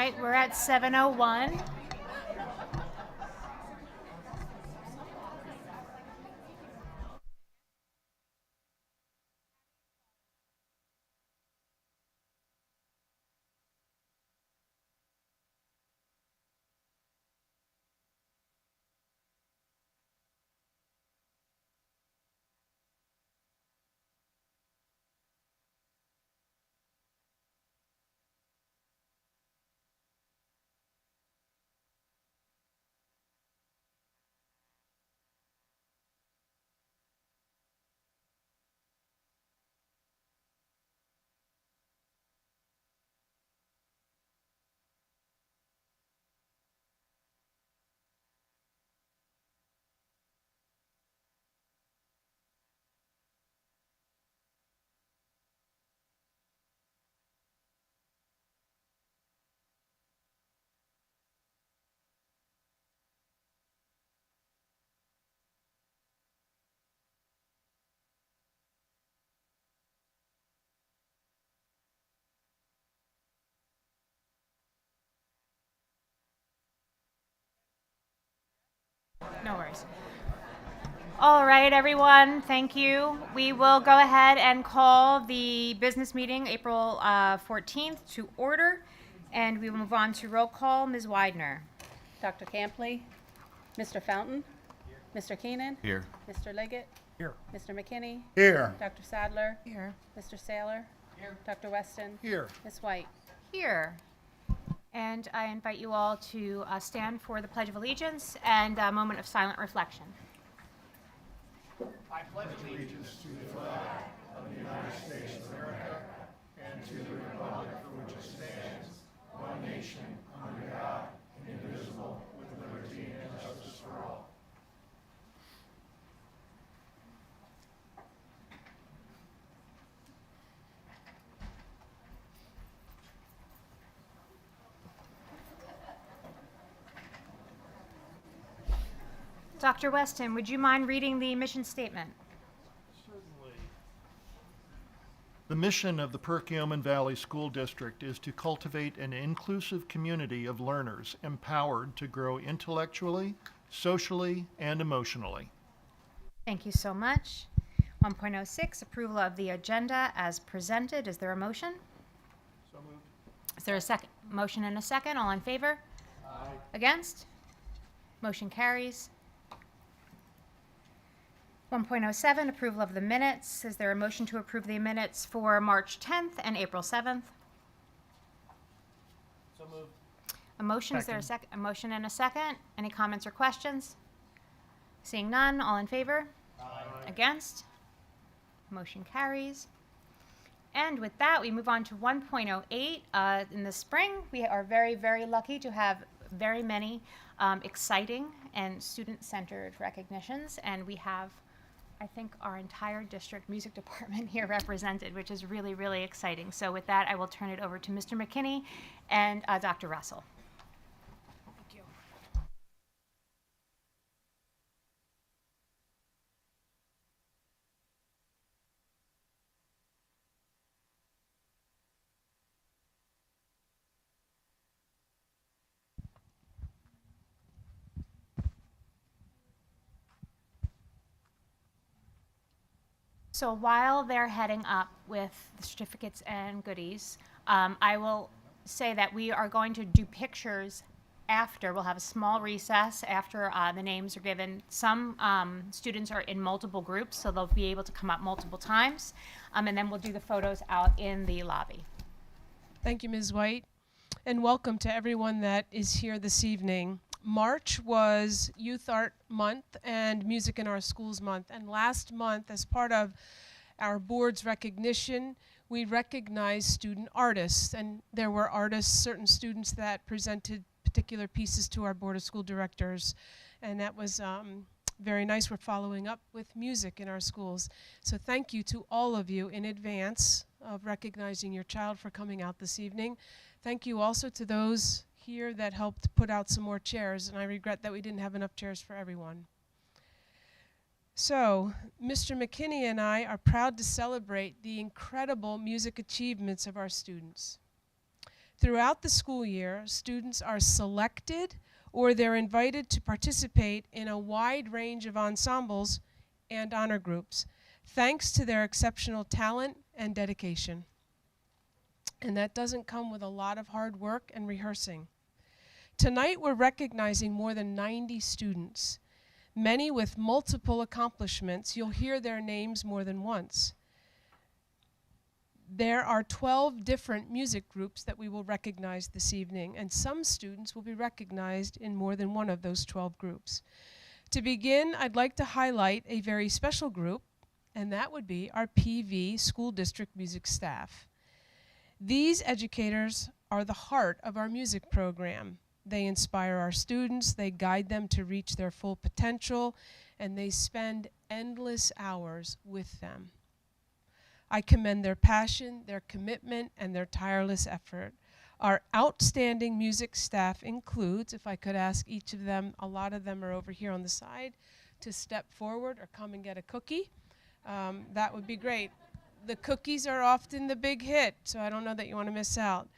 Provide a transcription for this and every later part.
right, we're at 7:01. No worries. All right, everyone, thank you. We will go ahead and call the business meeting April 14th to order, and we will move on to roll call. Ms. Widener. Dr. Campley, Mr. Fountain, Mr. Keenan, Here. Mr. Liggett, Here. Mr. McKinney, Here. Dr. Sadler, Here. Mr. Saylor, Dr. Weston, Here. Ms. White. Here. And I invite you all to stand for the Pledge of Allegiance and a moment of silent reflection. Dr. Weston, would you mind reading the mission statement? The mission of the Perkiomen Valley School District is to cultivate an inclusive community of learners empowered to grow intellectually, socially, and emotionally. Thank you so much. 1.06, approval of the agenda as presented. Is there a motion? So moved. Is there a second? Motion and a second. All in favor? Aye. Against? Motion carries. 1.07, approval of the minutes. Is there a motion to approve the minutes for March 10th and April 7th? So moved. A motion, is there a second? A motion and a second. Any comments or questions? Seeing none, all in favor? Aye. Against? Motion carries. And with that, we move on to 1.08. In the spring, we are very, very lucky to have very many exciting and student-centered recognitions, and we have, I think, our entire district music department here represented, which is really, really exciting. So with that, I will turn it over to Mr. McKinney and Dr. Russell. Thank you. So while they're heading up with the certificates and goodies, I will say that we are going to do pictures after. We'll have a small recess after the names are given. Some students are in multiple groups, so they'll be able to come up multiple times. And then we'll do the photos out in the lobby. Thank you, Ms. White, and welcome to everyone that is here this evening. March was Youth Art Month and Music in Our Schools Month, and last month, as part of our board's recognition, we recognized student artists, and there were artists, certain students that presented particular pieces to our Board of School Directors, and that was very nice. We're following up with music in our schools. So thank you to all of you in advance of recognizing your child for coming out this evening. Thank you also to those here that helped put out some more chairs, and I regret that we didn't have enough chairs for everyone. So, Mr. McKinney and I are proud to celebrate the incredible music achievements of our students. Throughout the school year, students are selected or they're invited to participate in a wide range of ensembles and honor groups, thanks to their exceptional talent and dedication. And that doesn't come with a lot of hard work and rehearsing. Tonight, we're recognizing more than 90 students, many with multiple accomplishments. You'll hear their names more than once. There are 12 different music groups that we will recognize this evening, and some students will be recognized in more than one of those 12 groups. To begin, I'd like to highlight a very special group, and that would be our PV School District music staff. These educators are the heart of our music program. They inspire our students, they guide them to reach their full potential, and they spend endless hours with them. I commend their passion, their commitment, and their tireless effort. Our outstanding music staff includes, if I could ask each of them, a lot of them are over here on the side, to step forward or come and get a cookie. That would be great. The cookies are often the big hit, so I don't know that you want to miss out.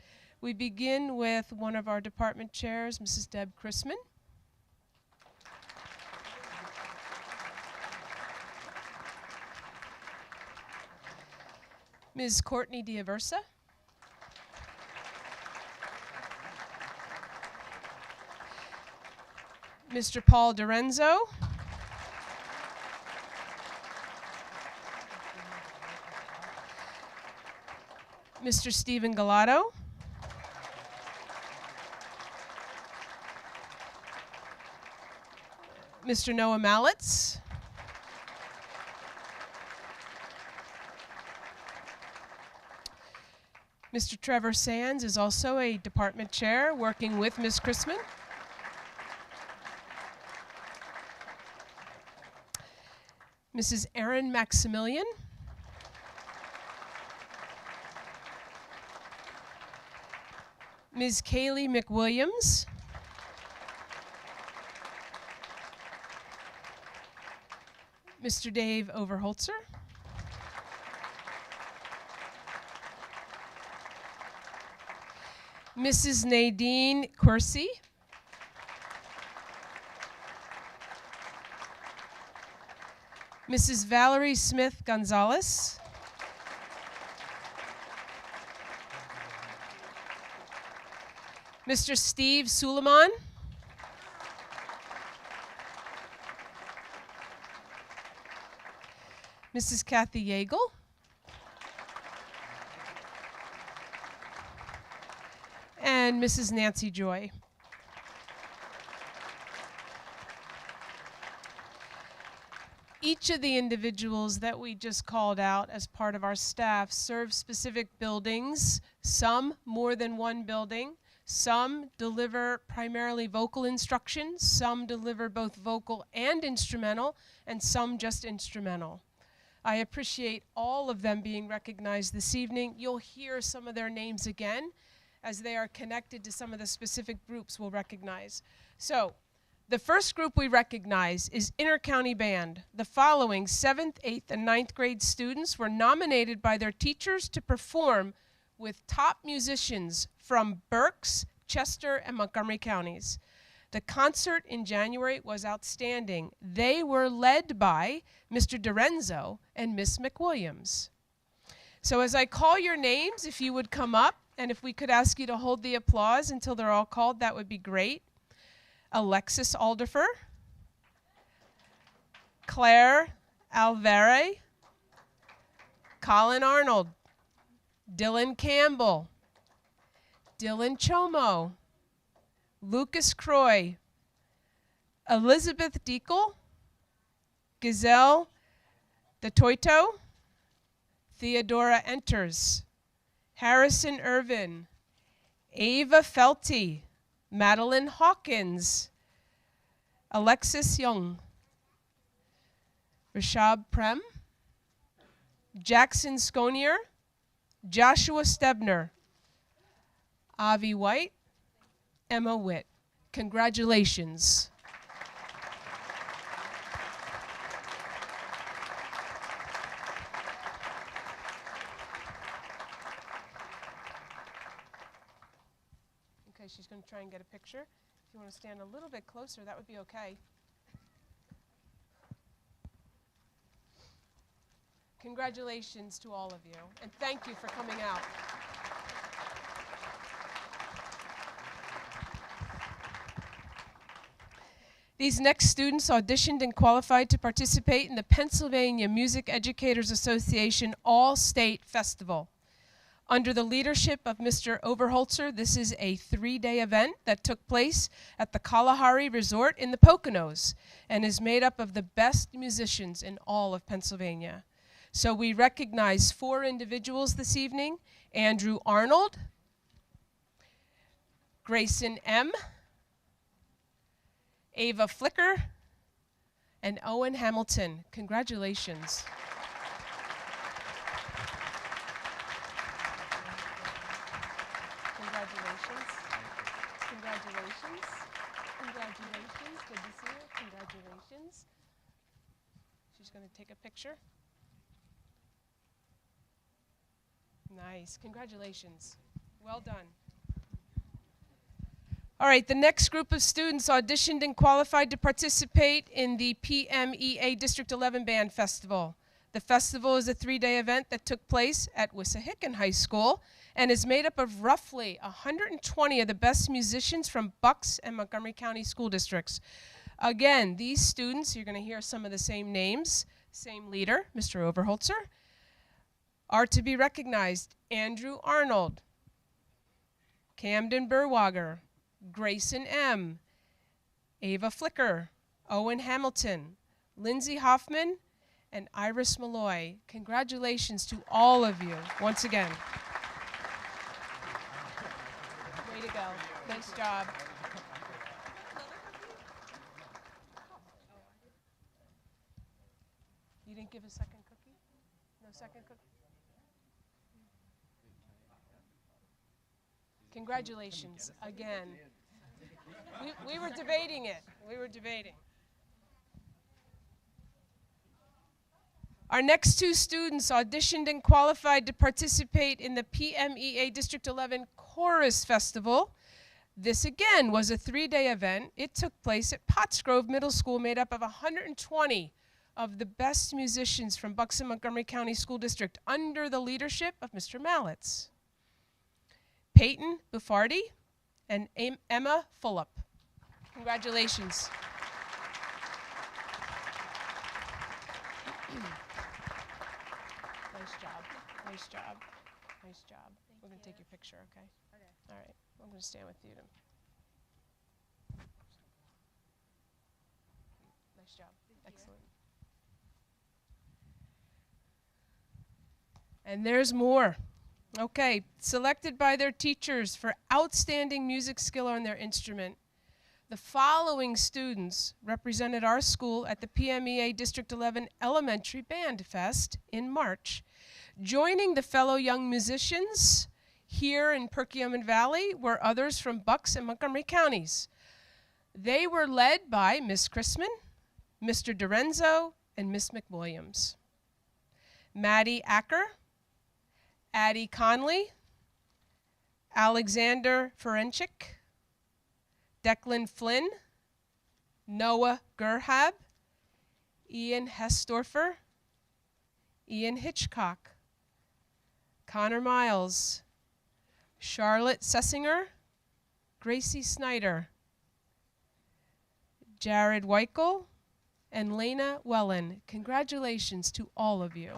We begin with one of our department chairs, Mrs. Deb Chrisman. Ms. Courtney Diaversa. Mr. Paul Dorenzo. Mr. Stephen Galato. Mr. Noah Mallitz. Mr. Trevor Sands is also a department chair working with Ms. Chrisman. Mrs. Erin Maximilian. Ms. Kaylee McWilliams. Mr. Dave Overholtzer. Mrs. Nadine Corsi. Mrs. Valerie Smith Gonzalez. Mr. Steve Suleiman. Mrs. Kathy Yeagle. And Mrs. Nancy Joy. Each of the individuals that we just called out as part of our staff serve specific buildings, some more than one building. Some deliver primarily vocal instruction, some deliver both vocal and instrumental, and some just instrumental. I appreciate all of them being recognized this evening. You'll hear some of their names again as they are connected to some of the specific groups we'll recognize. So, the first group we recognize is Intercounty Band. The following 7th, 8th, and 9th grade students were nominated by their teachers to perform with top musicians from Berks, Chester, and Montgomery counties. The concert in January was outstanding. They were led by Mr. Dorenzo and Miss McWilliams. So as I call your names, if you would come up, and if we could ask you to hold the applause until they're all called, that would be great. Alexis Alderfer, Claire Alvare, Colin Arnold, Dylan Campbell, Dylan Chomo, Lucas Croy, Elizabeth Deacle, Gazelle DeToito, Theodora Enters, Harrison Irvin, Ava Felty, Madeline Hawkins, Alexis Young, Rashab Prem, Jackson Sconier, Joshua Stebner, Avi White, Emma Witt. Congratulations. try and get a picture. If you want to stand a little bit closer, that would be okay. Congratulations to all of you, and thank you for coming out. These next students auditioned and qualified to participate in the Pennsylvania Music Educators Association All-State Festival. Under the leadership of Mr. Overholzer, this is a 3-day event that took place at the Kalahari Resort in the Poconos and is made up of the best musicians in all of Pennsylvania. So we recognize 4 individuals this evening: Andrew Arnold, Grayson M., Ava Flicker, and Owen Hamilton. Congratulations. Congratulations. Congratulations. Congratulations. Good to see you. Congratulations. She's going to take a picture. Nice. Congratulations. Well done. All right, the next group of students auditioned and qualified to participate in the PMEA District 11 Band Festival. The festival is a 3-day event that took place at Wissahickon High School and is made up of roughly 120 of the best musicians from Bucks and Montgomery County school districts. Again, these students, you're going to hear some of the same names, same leader, Mr. Overholzer, are to be recognized: Andrew Arnold, Camden Burwager, Grayson M., Ava Flicker, Owen Hamilton, Lindsay Hoffman, and Iris Malloy. Congratulations to all of you once again. Way to go. Nice job. You didn't give a second cookie? No second cookie? Congratulations again. We were debating it. We were debating. Our next 2 students auditioned and qualified to participate in the PMEA District 11 Chorus Festival. This again was a 3-day event. It took place at Pottsgrove Middle School, made up of 120 of the best musicians from Bucks and Montgomery County School District under the leadership of Mr. Mallitz, Peyton Buffardi, and Emma Fullup. Congratulations. Nice job. Nice job. Nice job. We're going to take your picture, okay? Okay. All right. I'm going to stand with you. Nice job. Excellent. And there's more. Okay, selected by their teachers for outstanding music skill on their instrument. The following students represented our school at the PMEA District 11 Elementary Band Fest in March. Joining the fellow young musicians here in Perkiomen Valley were others from Bucks and Montgomery counties. They were led by Miss Chrisman, Mr. Dorenzo, and Miss McWilliams. Maddie Acker, Addie Conley, Alexander Ferencik, Declan Flynn, Noah Gerhab, Ian Hestorfer, Ian Hitchcock, Connor Miles, Charlotte Sessinger, Gracie Snyder, Jared Weichel, and Lena Wellen. Congratulations to all of you.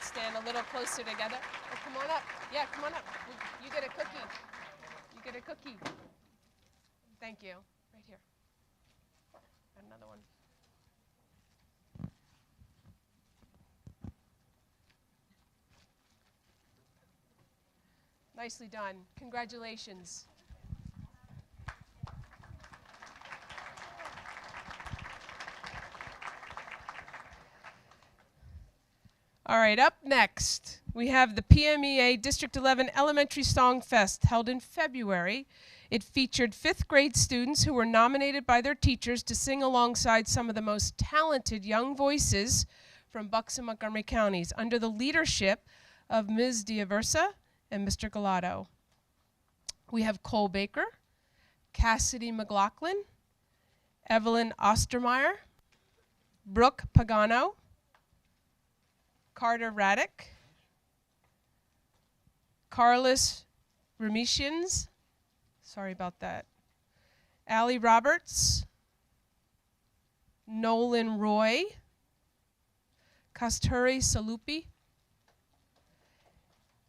Stand a little closer together. Oh, come on up. Yeah, come on up. You get a cookie. You get a cookie. Thank you. Right here. Got another one. Nicely done. Congratulations. All right, up next, we have the PMEA District 11 Elementary Song Fest held in February. It featured 5th grade students who were nominated by their teachers to sing alongside some of the most talented young voices from Bucks and Montgomery counties under the leadership of Ms. Diaversa and Mr. Galato. We have Cole Baker, Cassidy McLaughlin, Evelyn Ostermeyer, Brooke Pagano, Carter Raddick, Carlos Remetians, sorry about that, Allie Roberts, Nolan Roy, Kasturi Salupi,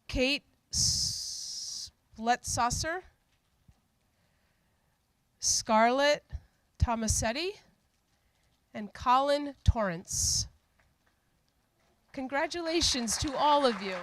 Kate Bletsasser, Scarlett Tomasetti, and Colin Torrance. Congratulations to all of you.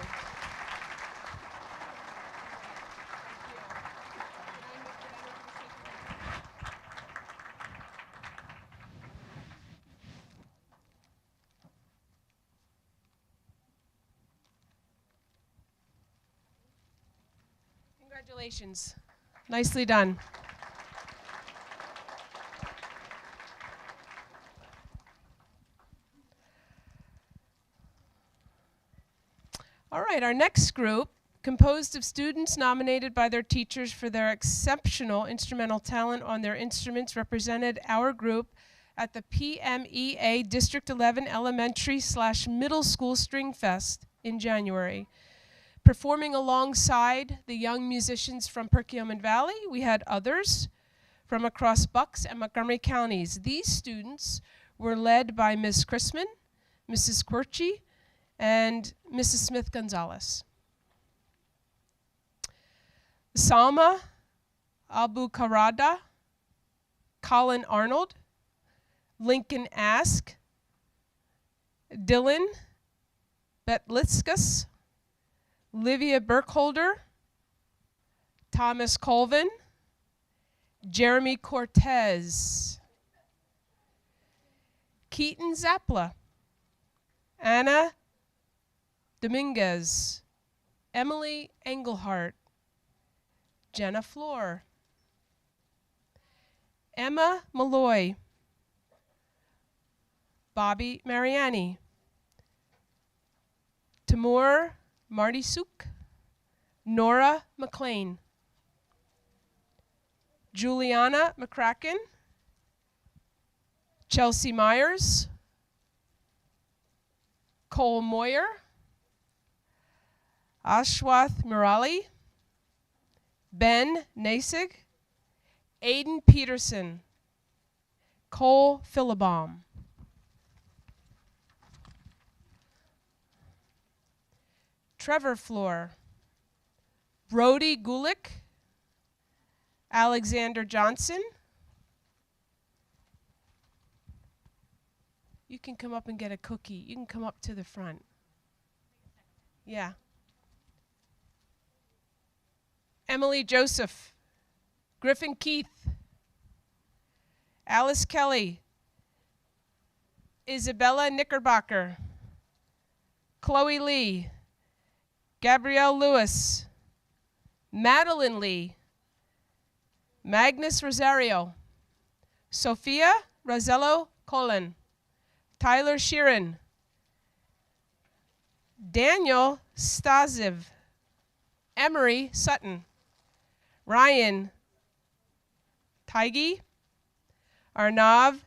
Congratulations. Nicely done. All right, our next group, composed of students nominated by their teachers for their exceptional instrumental talent on their instruments, represented our group at the PMEA District 11 Elementary/Middle School String Fest in January. Performing alongside the young musicians from Perkiomen Valley, we had others from across Bucks and Montgomery counties. These students were led by Ms. Chrisman, Mrs. Quirchie, and Mrs. Smith-Gonzalez. Salma Abu Karada, Colin Arnold, Lincoln Ask, Dylan Betlitskas, Livia Burkholder, Thomas Colvin, Jeremy Cortez, Keaton Zapla, Anna Dominguez, Emily Engelhart, Jenna Floor, Emma Malloy, Bobby Mariani, Timur Marty Suk, Nora McLean, Juliana McCracken, Chelsea Myers, Cole Moyer, Ashwath Murali, Ben Nasig, Aiden Peterson, Cole Philibom. Trevor Floor, Brody Gulick, Alexander Johnson. You can come up and get a cookie. You can come up to the front. Yeah. Emily Joseph, Griffin Keith, Alice Kelly, Isabella Knickerbocker, Chloe Lee, Gabrielle Lewis, Madeline Lee, Magnus Rosario, Sophia Rosello Colon, Tyler Sheeran, Daniel Staziv, Emery Sutton, Ryan Taigi, Arnav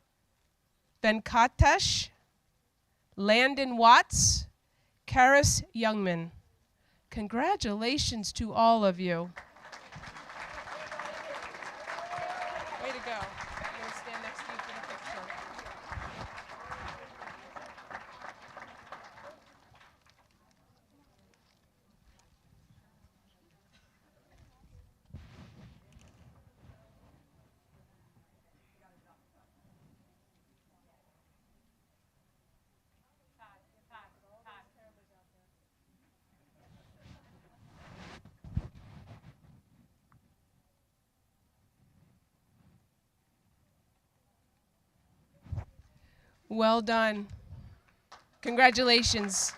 Venkatesh, Landon Watts, Karis Youngman. Congratulations to all of you. Way to go. I'm going to stand next to you for the picture. Well done. Congratulations.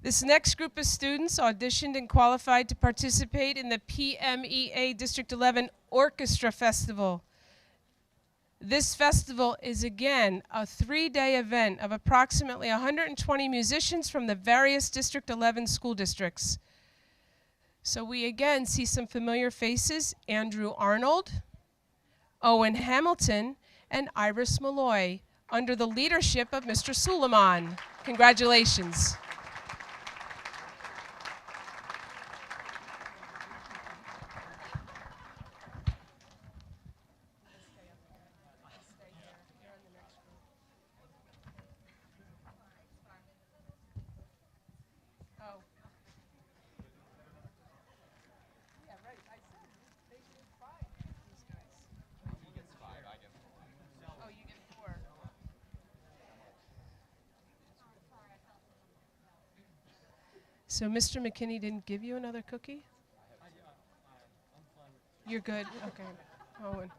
This next group of students auditioned and qualified to participate in the PMEA District 11 Orchestra Festival. This festival is again a 3-day event of approximately 120 musicians from the various District 11 school districts. So we again see some familiar faces: Andrew Arnold, Owen Hamilton, and Iris Malloy, under the leadership of Mr. Suleiman. Congratulations. So Mr. McKinney didn't give you another cookie? You're good? Okay. Owen.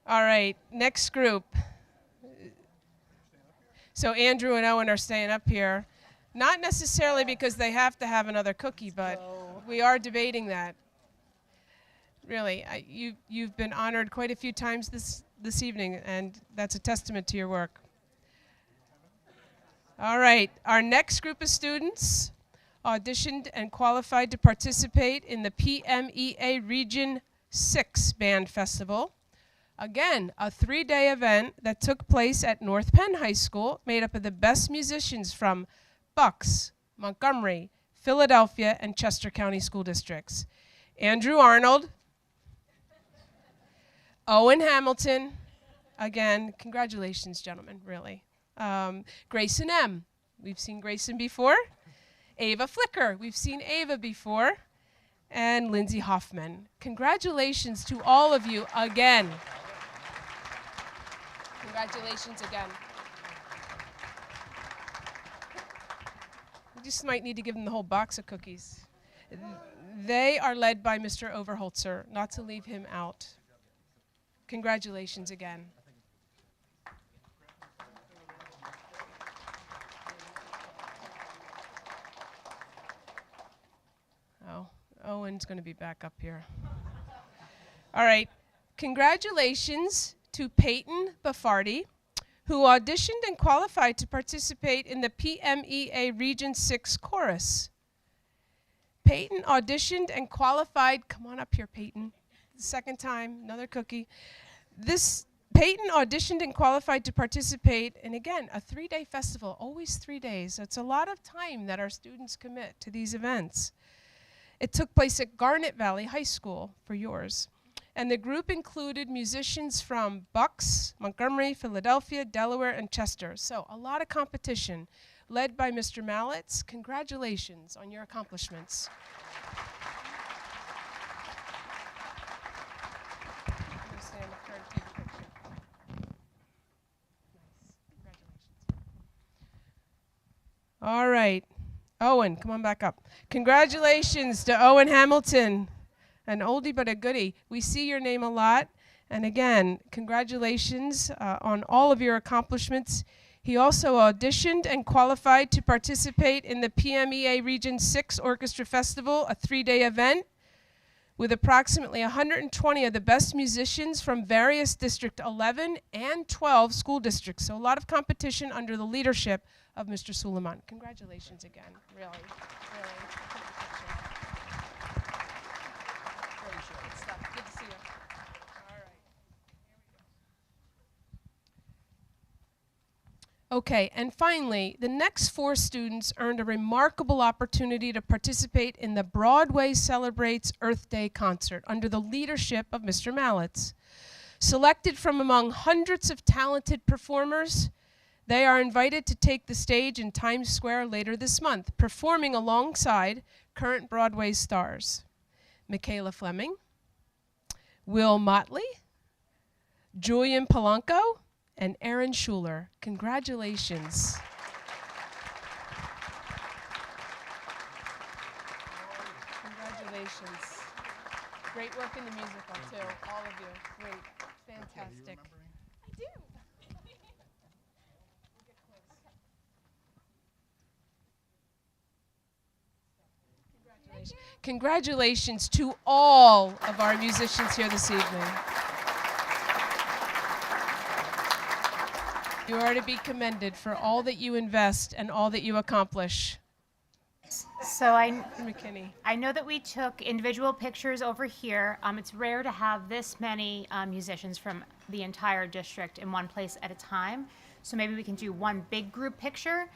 All right, next group. So Andrew and Owen are staying up here. Not necessarily because they have to have another cookie, but we are debating that. Really, you've been honored quite a few times this evening, and that's a testament to your work. All right, our next group of students auditioned and qualified to participate in the PMEA Region 6 Band Festival. Again, a 3-day event that took place at North Penn High School, made up of the best musicians from Bucks, Montgomery, Philadelphia, and Chester County school districts. Andrew Arnold, Owen Hamilton, again, congratulations, gentlemen, really. Grayson M. We've seen Grayson before. Ava Flicker. We've seen Ava before. And Lindsay Hoffman. Congratulations to all of you again. Congratulations again. We just might need to give them the whole box of cookies. They are led by Mr. Overholtzer, not to leave him out. Congratulations again. Owen's going to be back up here. All right. Congratulations to Peyton Baffardi, who auditioned and qualified to participate in the PMEA Region 6 Chorus. Peyton auditioned and qualified. Come on up here, Peyton. Second time, another cookie. Peyton auditioned and qualified to participate in, again, a 3-day festival, always 3 days. It's a lot of time that our students commit to these events. It took place at Garnet Valley High School for yours. And the group included musicians from Bucks, Montgomery, Philadelphia, Delaware, and Chester. So a lot of competition, led by Mr. Mallets. Congratulations on your accomplishments. All right. Owen, come on back up. Congratulations to Owen Hamilton, an oldie but a goodie. We see your name a lot. And again, congratulations on all of your accomplishments. He also auditioned and qualified to participate in the PMEA Region 6 Orchestra Festival, a 3-day event with approximately 120 of the best musicians from various District 11 and 12 school districts. So a lot of competition under the leadership of Mr. Suleiman. Congratulations again, really, really. Good stuff. Good to see you. All right. Okay, and finally, the next 4 students earned a remarkable opportunity to participate in the Broadway Celebrates Earth Day concert under the leadership of Mr. Mallets. Selected from among hundreds of talented performers, they are invited to take the stage in Times Square later this month, performing alongside current Broadway stars: Michaela Fleming, Will Motley, Julian Polanco, and Aaron Schuler. Congratulations. Congratulations. Great work in the musical, too, all of you. Great. Fantastic. I do. Congratulations to all of our musicians here this evening. You are to be commended for all that you invest and all that you accomplish. So McKinney. I know that we took individual pictures over here. It's rare to have this many musicians from the entire district in one place at a time. So maybe we can do one big group picture.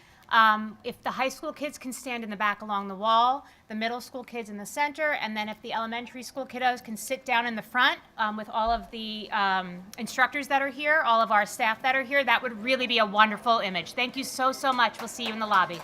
If the high school kids can stand in the back along the wall, the middle school kids in the center, and then if the elementary school kiddos can sit down in the front with all of the instructors that are here, all of our staff that are here, that would really be a wonderful image. Thank you so, so much. We'll see you in the lobby.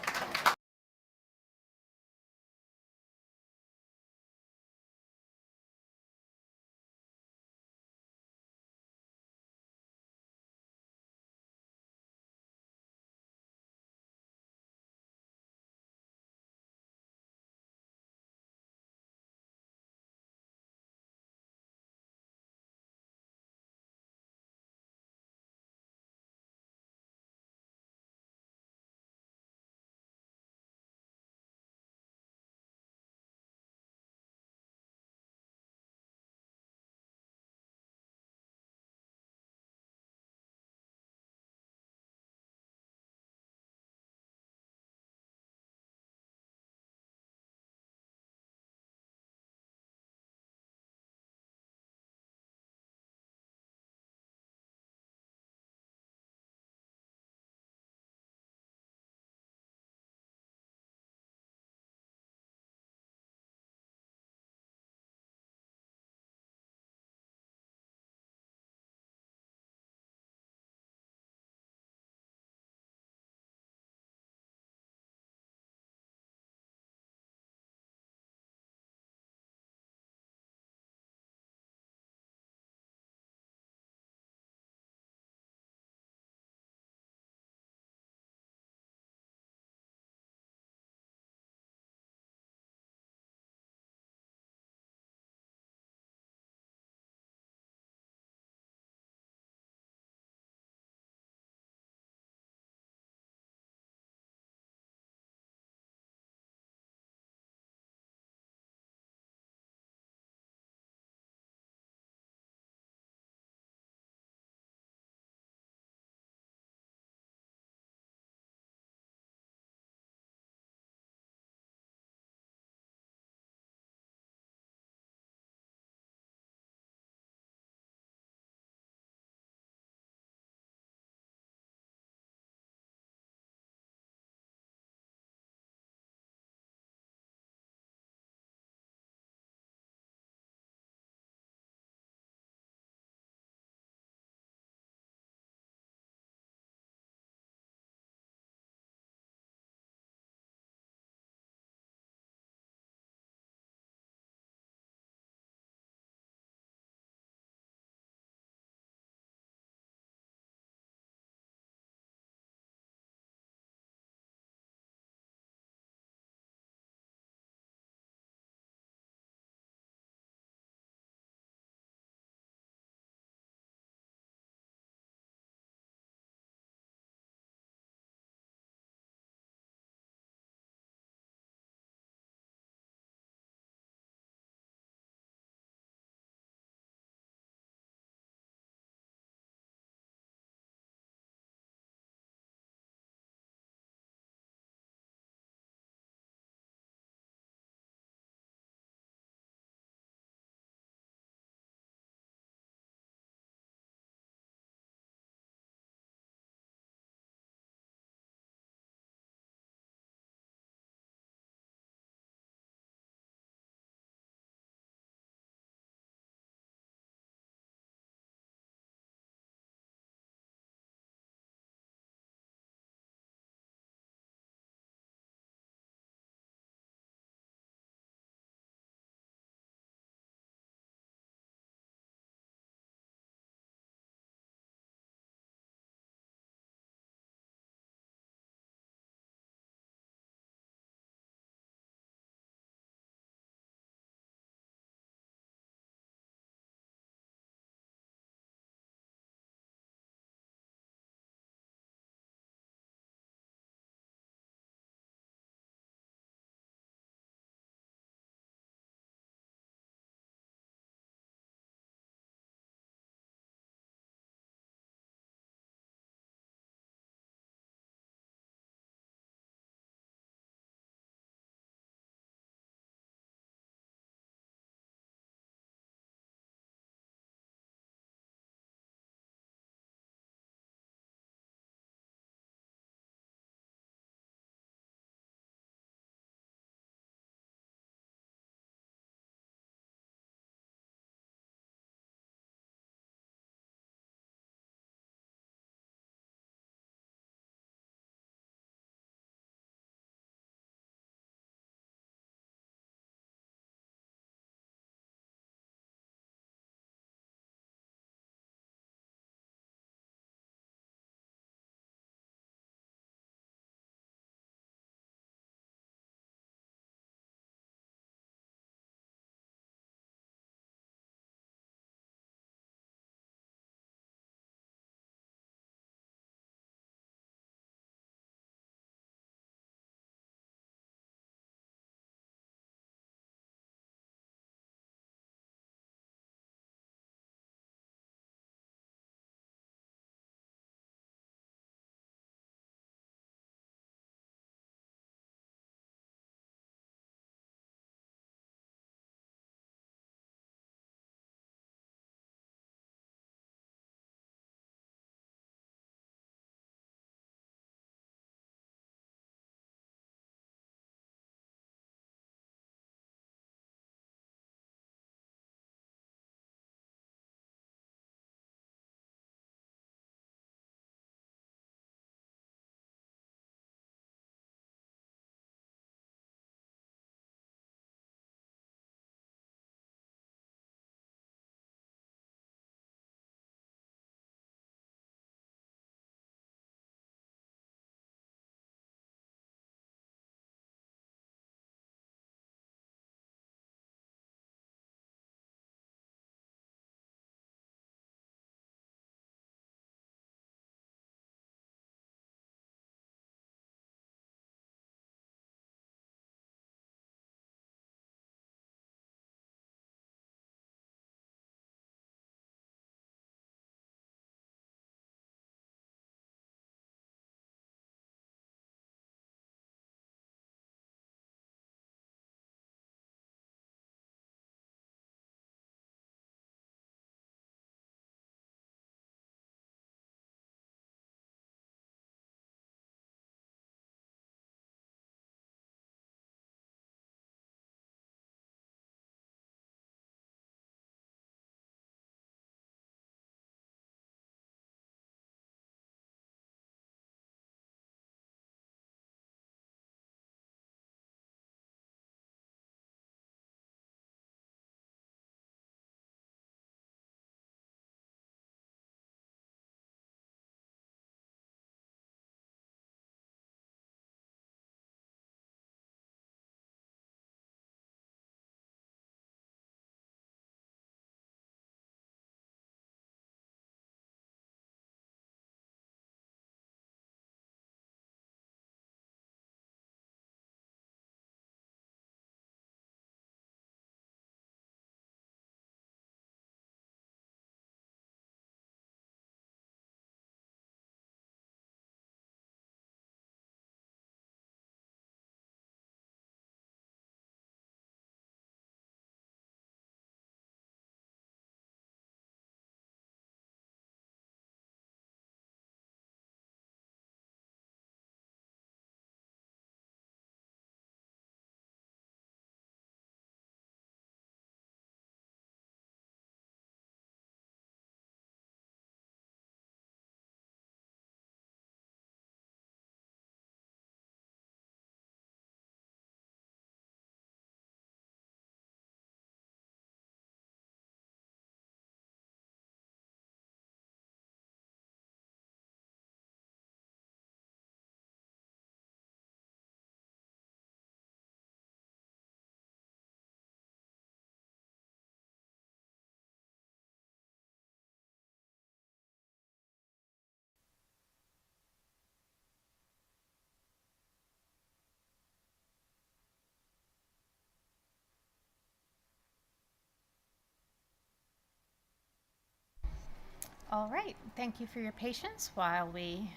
All right, thank you for your patience while we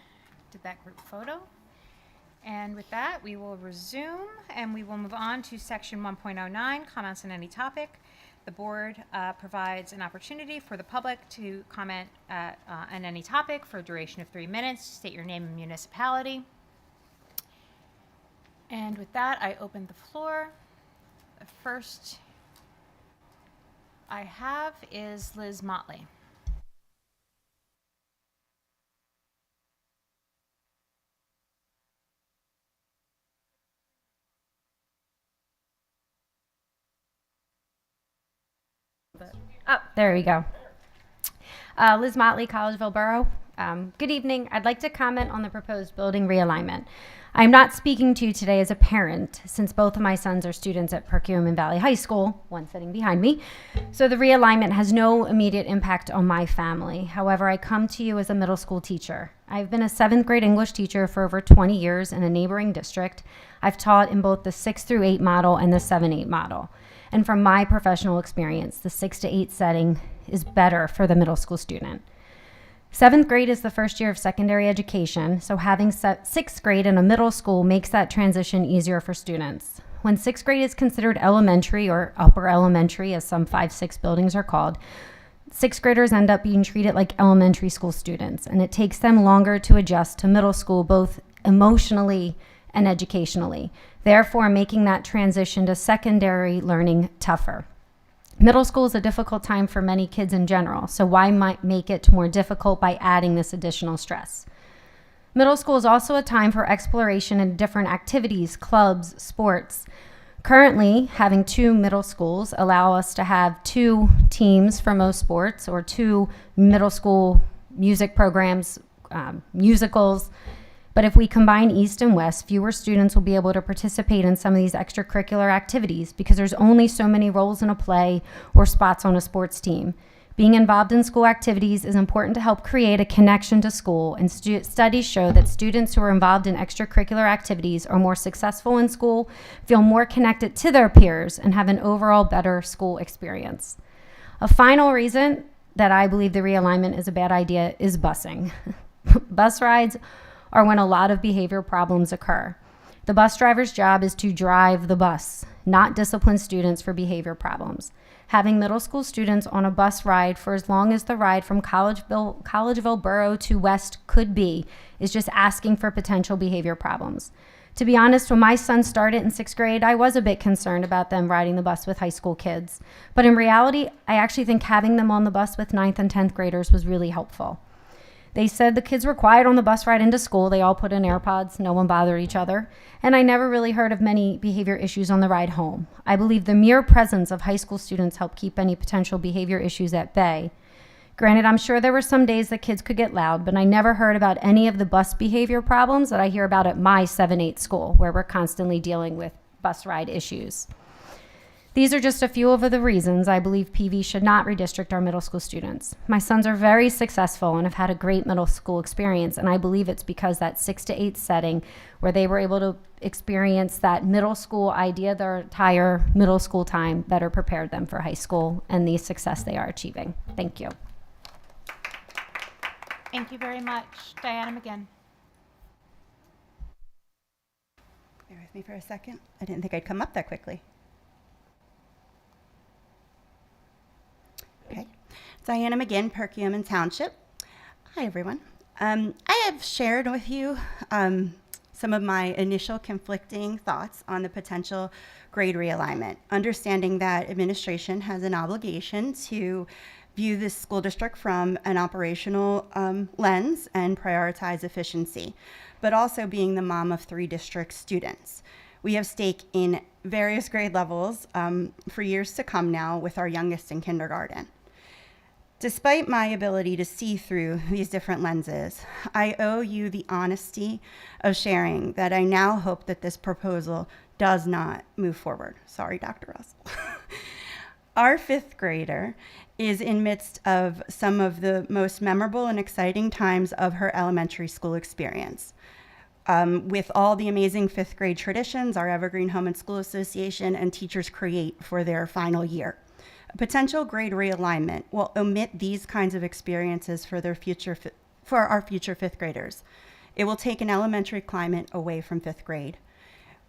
did that group photo. And with that, we will resume and we will move on to section 1.09, comments on any topic. The board provides an opportunity for the public to comment on any topic for a duration of 3 minutes. State your name and municipality. And with that, I open the floor. The first I have is Liz Motley. Oh, there we go. Liz Motley, Collegeville Borough. Good evening. I'd like to comment on the proposed building realignment. I'm not speaking to you today as a parent, since both of my sons are students at Perkiomen Valley High School, one sitting behind me. So the realignment has no immediate impact on my family. However, I come to you as a middle school teacher. I've been a 7th grade English teacher for over 20 years in a neighboring district. I've taught in both the 6 through 8 model and the 7-8 model. And from my professional experience, the 6 to 8 setting is better for the middle school student. 7th grade is the first year of secondary education, so having 6th grade in a middle school makes that transition easier for students. When 6th grade is considered elementary or upper elementary, as some 5-6 buildings are called, 6th graders end up being treated like elementary school students, and it takes them longer to adjust to middle school, both emotionally and educationally, therefore making that transition to secondary learning tougher. Middle school is a difficult time for many kids in general, so why might make it more difficult by adding this additional stress? Middle school is also a time for exploration in different activities, clubs, sports. Currently, having 2 middle schools allow us to have 2 teams for most sports, or 2 middle school music programs, musicals. But if we combine East and West, fewer students will be able to participate in some of these extracurricular activities because there's only so many roles in a play or spots on a sports team. Being involved in school activities is important to help create a connection to school, and studies show that students who are involved in extracurricular activities are more successful in school, feel more connected to their peers, and have an overall better school experience. A final reason that I believe the realignment is a bad idea is busing. Bus rides are when a lot of behavior problems occur. The bus driver's job is to drive the bus, not discipline students for behavior problems. Having middle school students on a bus ride for as long as the ride from Collegeville Borough to West could be is just asking for potential behavior problems. To be honest, when my son started in 6th grade, I was a bit concerned about them riding the bus with high school kids. But in reality, I actually think having them on the bus with 9th and 10th graders was really helpful. They said the kids were quiet on the bus ride into school. They all put in AirPods. No one bothered each other. And I never really heard of many behavior issues on the ride home. I believe the mere presence of high school students helped keep any potential behavior issues at bay. Granted, I'm sure there were some days that kids could get loud, but I never heard about any of the bus behavior problems that I hear about at my 7-8 school, where we're constantly dealing with bus ride issues. These are just a few of the reasons I believe PV should not redistrict our middle school students. My sons are very successful and have had a great middle school experience, and I believe it's because that 6 to 8 setting where they were able to experience that middle school idea their entire middle school time better prepared them for high school and the success they are achieving. Thank you. Thank you very much. Diana McGinn. Bear with me for a second. I didn't think I'd come up that quickly. Okay. Diana McGinn, Perkiomen Township. Hi, everyone. I have shared with you some of my initial conflicting thoughts on the potential grade realignment, understanding that administration has an obligation to view this school district from an operational lens and prioritize efficiency, but also being the mom of 3 district students. We have stake in various grade levels for years to come now with our youngest in kindergarten. Despite my ability to see through these different lenses, I owe you the honesty of sharing that I now hope that this proposal does not move forward. Sorry, Dr. Russell. Our 5th grader is in midst of some of the most memorable and exciting times of her elementary school experience. With all the amazing 5th grade traditions our Evergreen Home and School Association and teachers create for their final year A potential grade realignment will omit these kinds of experiences for our future fifth graders. It will take an elementary climate away from fifth grade.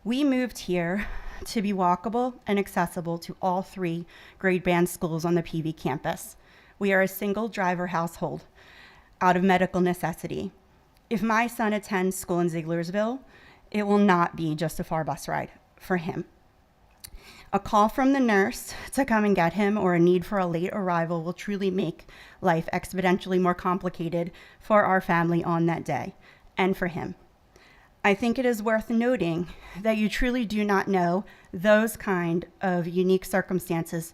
We moved here to be walkable and accessible to all 3 grade band schools on the PV campus. We are a single driver household out of medical necessity. If my son attends school in Zieglersville, it will not be just a far bus ride for him. A call from the nurse to come and get him or a need for a late arrival will truly make life exponentially more complicated for our family on that day and for him. I think it is worth noting that you truly do not know those kind of unique circumstances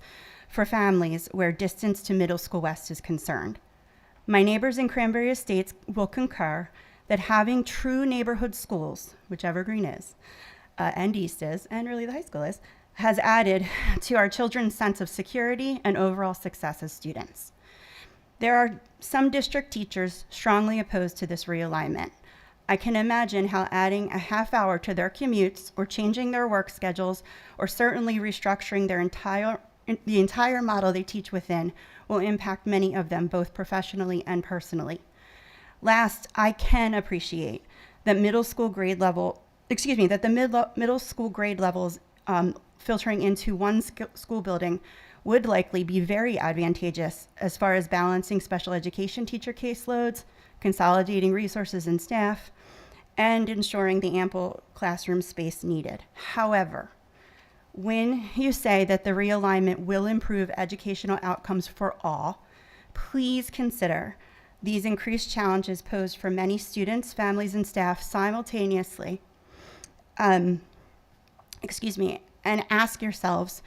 for families where distance to Middle School West is concerned. My neighbors in Cranberry Estates will concur that having true neighborhood schools, which Evergreen is, and East is, and really the high school is, has added to our children's sense of security and overall success as students. There are some district teachers strongly opposed to this realignment. I can imagine how adding a half hour to their commutes or changing their work schedules or certainly restructuring the entire model they teach within will impact many of them both professionally and personally. Last, I can appreciate that the middle school grade levels filtering into one school building would likely be very advantageous as far as balancing special education teacher caseloads, consolidating resources and staff, and ensuring the ample classroom space needed. However, when you say that the realignment will improve educational outcomes for all, please consider these increased challenges posed for many students, families, and staff simultaneously. And ask yourselves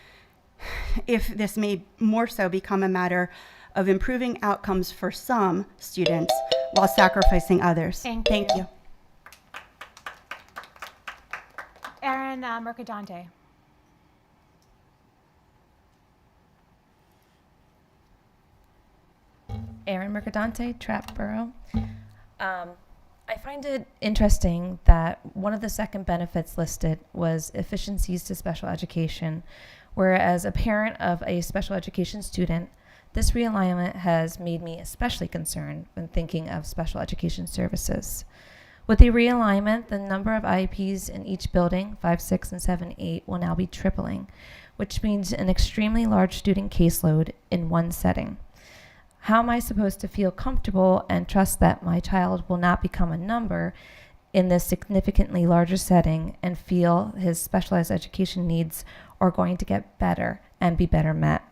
if this may more so become a matter of improving outcomes for some students while sacrificing others. Thank you. Aaron Mercadante. Erin Mercadante, Trap Borough. I find it interesting that one of the second benefits listed was efficiencies to special education, whereas a parent of a special education student, this realignment has made me especially concerned when thinking of special education services. With the realignment, the number of IEPs in each building, 5, 6, and 7, 8, will now be tripling, which means an extremely large student caseload in one setting. How am I supposed to feel comfortable and trust that my child will not become a number in this significantly larger setting and feel his specialized education needs are going to get better and be better met?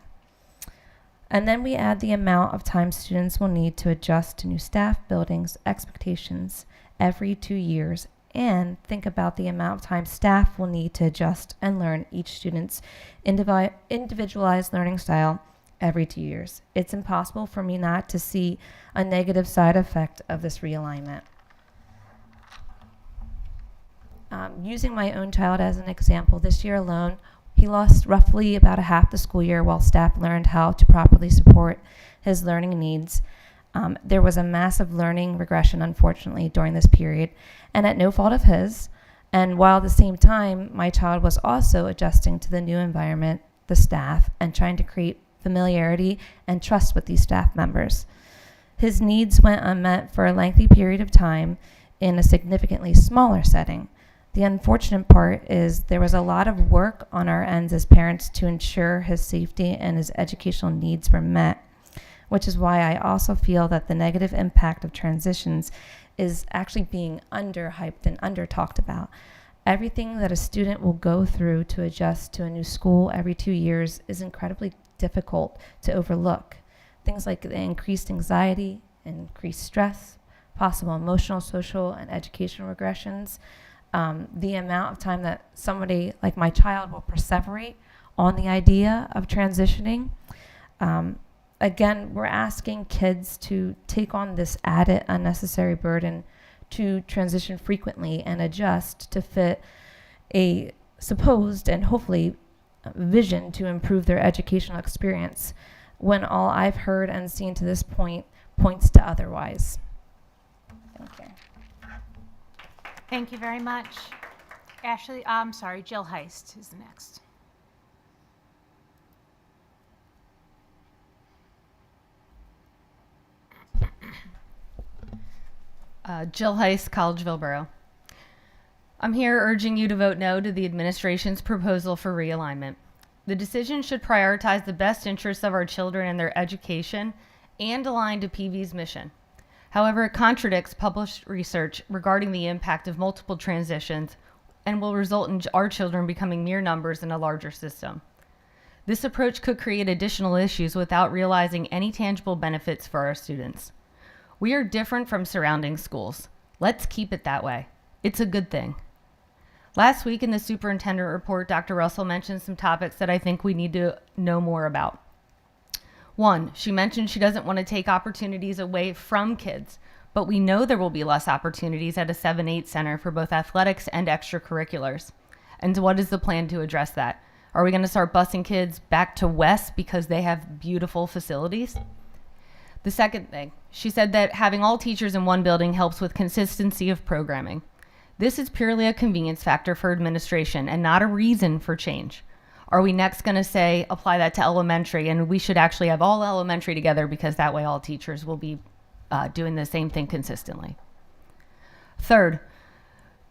And then we add the amount of time students will need to adjust to new staff, buildings, expectations every 2 years, and think about the amount of time staff will need to adjust and learn each student's individualized learning style every 2 years. It's impossible for me not to see a negative side effect of this realignment. Using my own child as an example, this year alone, he lost roughly about a half the school year while staff learned how to properly support his learning needs. There was a massive learning regression, unfortunately, during this period, and at no fault of his. And while at the same time, my child was also adjusting to the new environment, the staff, and trying to create familiarity and trust with these staff members. His needs went unmet for a lengthy period of time in a significantly smaller setting. The unfortunate part is there was a lot of work on our ends as parents to ensure his safety and his educational needs were met, which is why I also feel that the negative impact of transitions is actually being under-hyped and under-talked about. Everything that a student will go through to adjust to a new school every 2 years is incredibly difficult to overlook. Things like the increased anxiety, increased stress, possible emotional, social, and educational regressions, the amount of time that somebody like my child will perseverate on the idea of transitioning. Again, we're asking kids to take on this added unnecessary burden to transition frequently and adjust to fit a supposed and hopefully vision to improve their educational experience, when all I've heard and seen to this point points to otherwise. Thank you. Thank you very much. Jill Heist is next. Jill Heiss, Collegeville Borough. I'm here urging you to vote no to the administration's proposal for realignment. The decision should prioritize the best interests of our children and their education and align to PV's mission. However, it contradicts published research regarding the impact of multiple transitions and will result in our children becoming mere numbers in a larger system. This approach could create additional issues without realizing any tangible benefits for our students. We are different from surrounding schools. Let's keep it that way. It's a good thing. Last week in the superintendent report, Dr. Russell mentioned some topics that I think we need to know more about. One, she mentioned she doesn't want to take opportunities away from kids, but we know there will be less opportunities at a 7-8 center for both athletics and extracurriculars. And what is the plan to address that? Are we going to start busing kids back to West because they have beautiful facilities? The second thing, she said that having all teachers in one building helps with consistency of programming. This is purely a convenience factor for administration and not a reason for change. Are we next going to say, apply that to elementary, and we should actually have all elementary together because that way all teachers will be doing the same thing consistently? Third,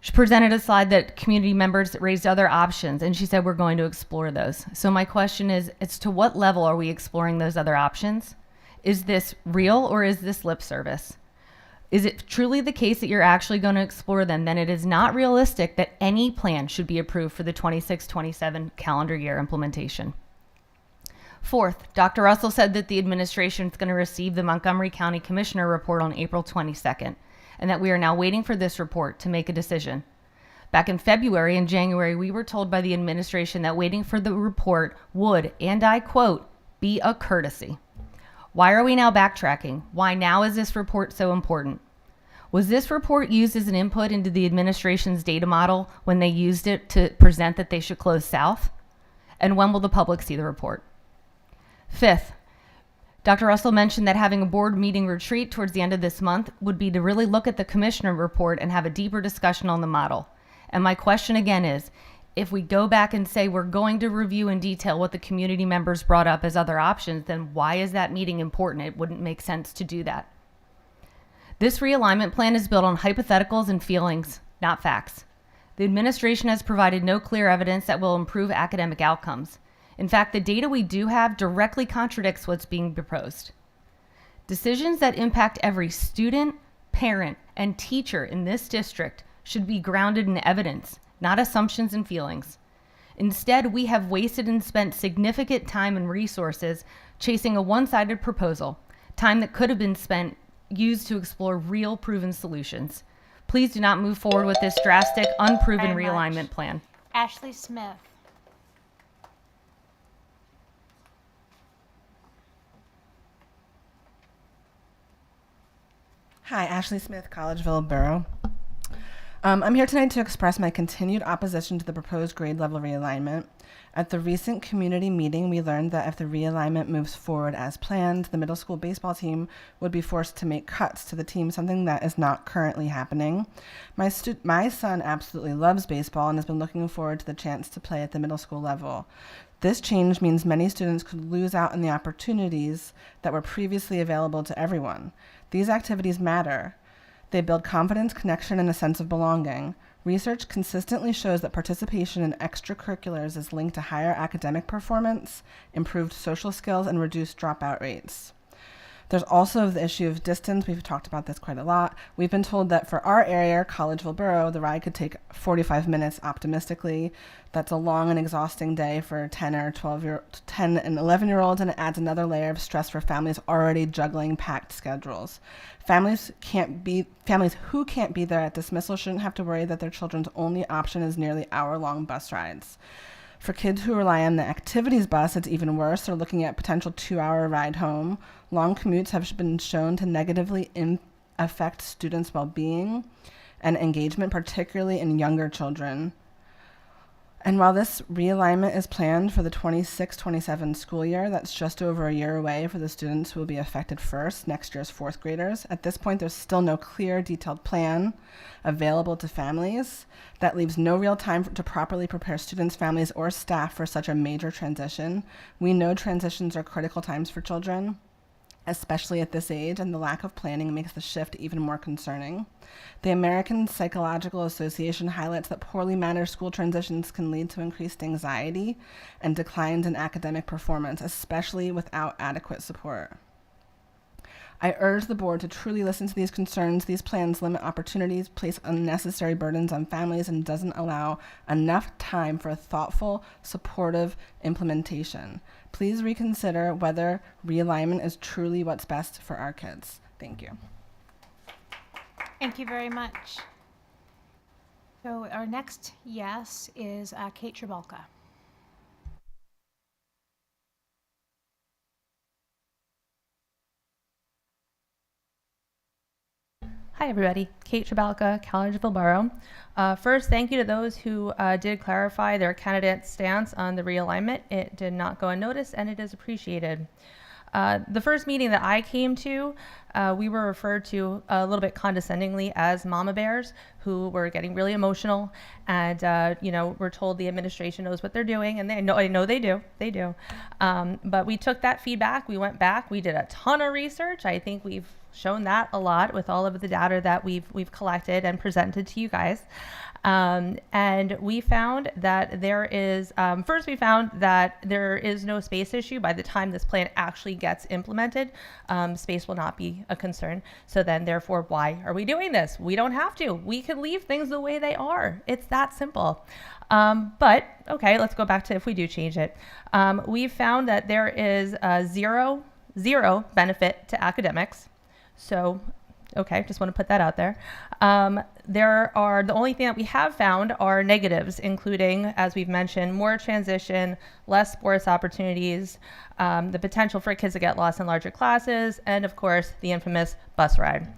she presented a slide that community members raised other options, and she said we're going to explore those. So my question is, as to what level are we exploring those other options? Is this real or is this lip service? Is it truly the case that you're actually going to explore them? Then it is not realistic that any plan should be approved for the 26-27 calendar year implementation. Fourth, Dr. Russell said that the administration is going to receive the Montgomery County Commissioner report on April 22nd, and that we are now waiting for this report to make a decision. Back in February and January, we were told by the administration that waiting for the report would, and I quote, be a courtesy. Why are we now backtracking? Why now is this report so important? Was this report used as an input into the administration's data model when they used it to present that they should close South? And when will the public see the report? Fifth, Dr. Russell mentioned that having a board meeting retreat towards the end of this month would be to really look at the commissioner report and have a deeper discussion on the model. And my question again is, if we go back and say we're going to review in detail what the community members brought up as other options, then why is that meeting important? It wouldn't make sense to do that. This realignment plan is built on hypotheticals and feelings, not facts. The administration has provided no clear evidence that will improve academic outcomes. In fact, the data we do have directly contradicts what's being proposed. Decisions that impact every student, parent, and teacher in this district should be grounded in evidence, not assumptions and feelings. Instead, we have wasted and spent significant time and resources chasing a one-sided proposal, time that could have been used to explore real proven solutions. Please do not move forward with this drastic, unproven Very realignment much. plan. Ashley Smith. Hi, Ashley Smith, Collegeville Borough. I'm here tonight to express my continued opposition to the proposed grade level realignment. At the recent community meeting, we learned that if the realignment moves forward as planned, the middle school baseball team would be forced to make cuts to the team, something that is not currently happening. My son absolutely loves baseball and has been looking forward to the chance to play at the middle school level. This change means many students could lose out on the opportunities that were previously available to everyone. These activities matter. They build confidence, connection, and a sense of belonging. Research consistently shows that participation in extracurriculars is linked to higher academic performance, improved social skills, and reduced dropout rates. There's also the issue of distance. We've talked about this quite a lot. We've been told that for our area, Collegeville Borough, the ride could take 45 minutes optimistically. That's a long and exhausting day for 10 and 11-year-olds, and it adds another layer of stress for families already juggling packed schedules. Families who can't be there at dismissal shouldn't have to worry that their children's only option is nearly hour-long bus rides. For kids who rely on the activities bus, it's even worse. They're looking at potential 2-hour ride home. Long commutes have been shown to negatively affect students' well-being and engagement, particularly in younger children. And while this realignment is planned for the 26-27 school year, that's just over a year away for the students who will be affected first, next year's fourth graders. At this point, there's still no clear, detailed plan available to families. That leaves no real time to properly prepare students, families, or staff for such a major transition. We know transitions are critical times for children. especially at this age, and the lack of planning makes the shift even more concerning. The American Psychological Association highlights that poorly managed school transitions can lead to increased anxiety and declines in academic performance, especially without adequate support. I urge the board to truly listen to these concerns. These plans limit opportunities, place unnecessary burdens on families, and doesn't allow enough time for a thoughtful, supportive implementation. Please reconsider whether realignment is truly what's best for our kids. Thank you. Thank you very much. So our next yes is Kate Trabalka. Hi, everybody. Kate Trabalka, Collegeville Borough. First, thank you to those who did clarify their candidate stance on the realignment. It did not go unnoticed, and it is appreciated. The first meeting that I came to, we were referred to a little bit condescendingly as mama bears who were getting really emotional, and we're told the administration knows what they're doing, and I know they do. But we took that feedback, we went back, we did a ton of research. I think we've shown that a lot with all of the data that we've collected and presented to you guys. And we found that there is, first we found that there is no space issue. By the time this plan actually gets implemented, space will not be a concern. So then therefore, why are we doing this? We don't have to. We can leave things the way they are. It's that simple. But okay, let's go back to if we do change it. We've found that there is zero benefit to academics. So, okay, just want to put that out there. The only thing that we have found are negatives, including, as we've mentioned, more transition, less sports opportunities, the potential for kids to get lost in larger classes, and of course, the infamous bus ride.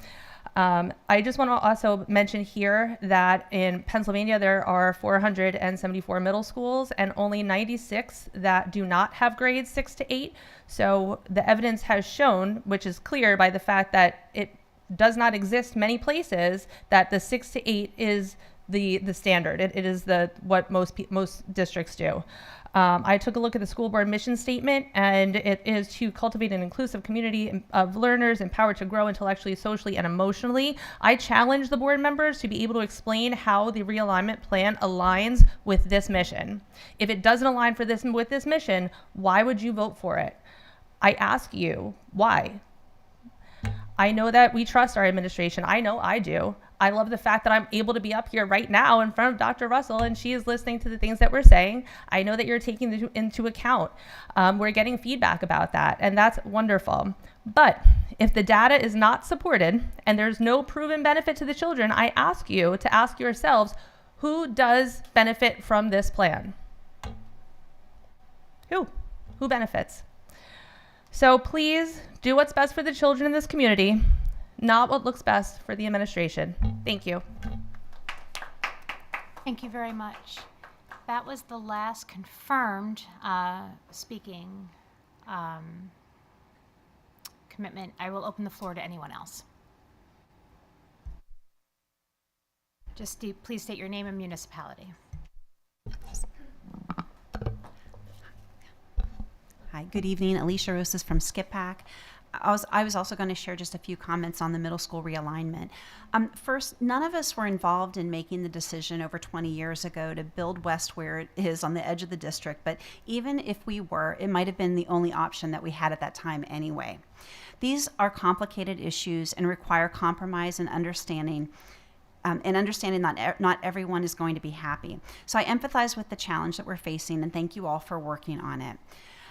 I just want to also mention here that in Pennsylvania, there are 474 middle schools and only 96 that do not have grades 6 to 8. So the evidence has shown, which is clear by the fact that it does not exist many places, that the 6 to 8 is the standard. It is what most districts do. I took a look at the school board mission statement, and it is to cultivate an inclusive community of learners empowered to grow intellectually, socially, and emotionally. I challenge the board members to be able to explain how the realignment plan aligns with this mission. If it doesn't align with this mission, why would you vote for it? I ask you, why? I know that we trust our administration. I know I do. I love the fact that I'm able to be up here right now in front of Dr. Russell, and she is listening to the things that we're saying. I know that you're taking into account. We're getting feedback about that, and that's wonderful. But if the data is not supported and there's no proven benefit to the children, I ask you to ask yourselves, who does benefit from this plan? Who benefits? So please do what's best for the children in this community, not what looks best for the administration. Thank you. Thank you very much. That was the last confirmed speaking commitment. I will open the floor to anyone else. Just please state your name and municipality. Hi, good evening. Alicia Rosas from SkipPack. I was also going to share just a few comments on the middle school realignment. First, none of us were involved in making the decision over 20 years ago to build West where it is on the edge of the district, but even if we were, it might have been the only option that we had at that time anyway. These are complicated issues and require compromise and understanding that not everyone is going to be happy. So I empathize with the challenge that we're facing, and thank you all for working on it.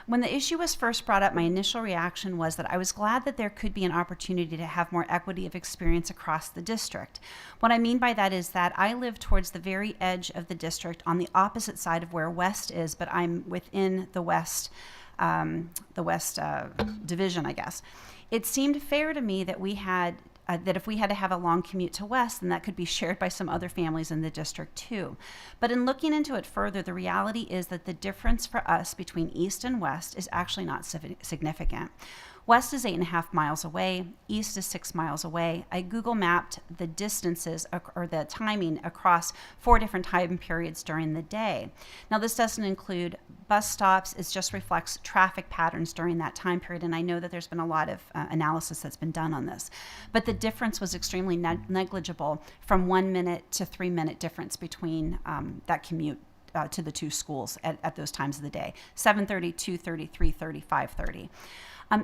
When the issue was first brought up, my initial reaction was that I was glad that there could be an opportunity to have more equity of experience across the district. What I mean by that is that I live towards the very edge of the district on the opposite side of where West is, but I'm within the West division, I guess. It seemed fair to me that that if we had to have a long commute to West, then that could be shared by some other families in the district too. But in looking into it further, the reality is that the difference for us between East and West is actually not significant. West is 8.5 miles away. East is 6 miles away. I Google mapped the distances or the timing across 4 different time periods during the day. Now, this doesn't include bus stops. It just reflects traffic patterns during that time period. And I know that there's been a lot of analysis that's been done on this. But the difference was extremely negligible, from 1 minute to 3 minute difference between that commute to the 2 schools at those times of the day: 7:30, 2:30, 3:30, 5:30.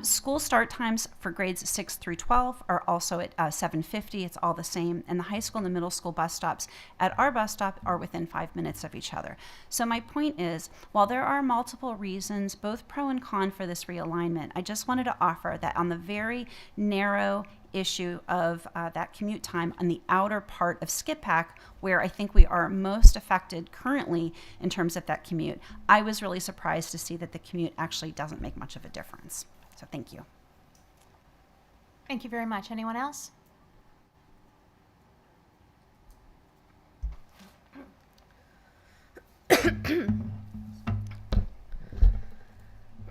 School start times for grades 6 through 12 are also at 7:50. It's all the same. And the high school and the middle school bus stops at our bus stop are within 5 minutes of each other. So my point is, while there are multiple reasons, both pro and con, for this realignment, I just wanted to offer that on the very narrow issue of that commute time on the outer part of Skip-Pack, where I think we are most affected currently in terms of that commute, I was really surprised to see that the commute actually doesn't make much of a difference. So thank you. Thank you very much. Anyone else?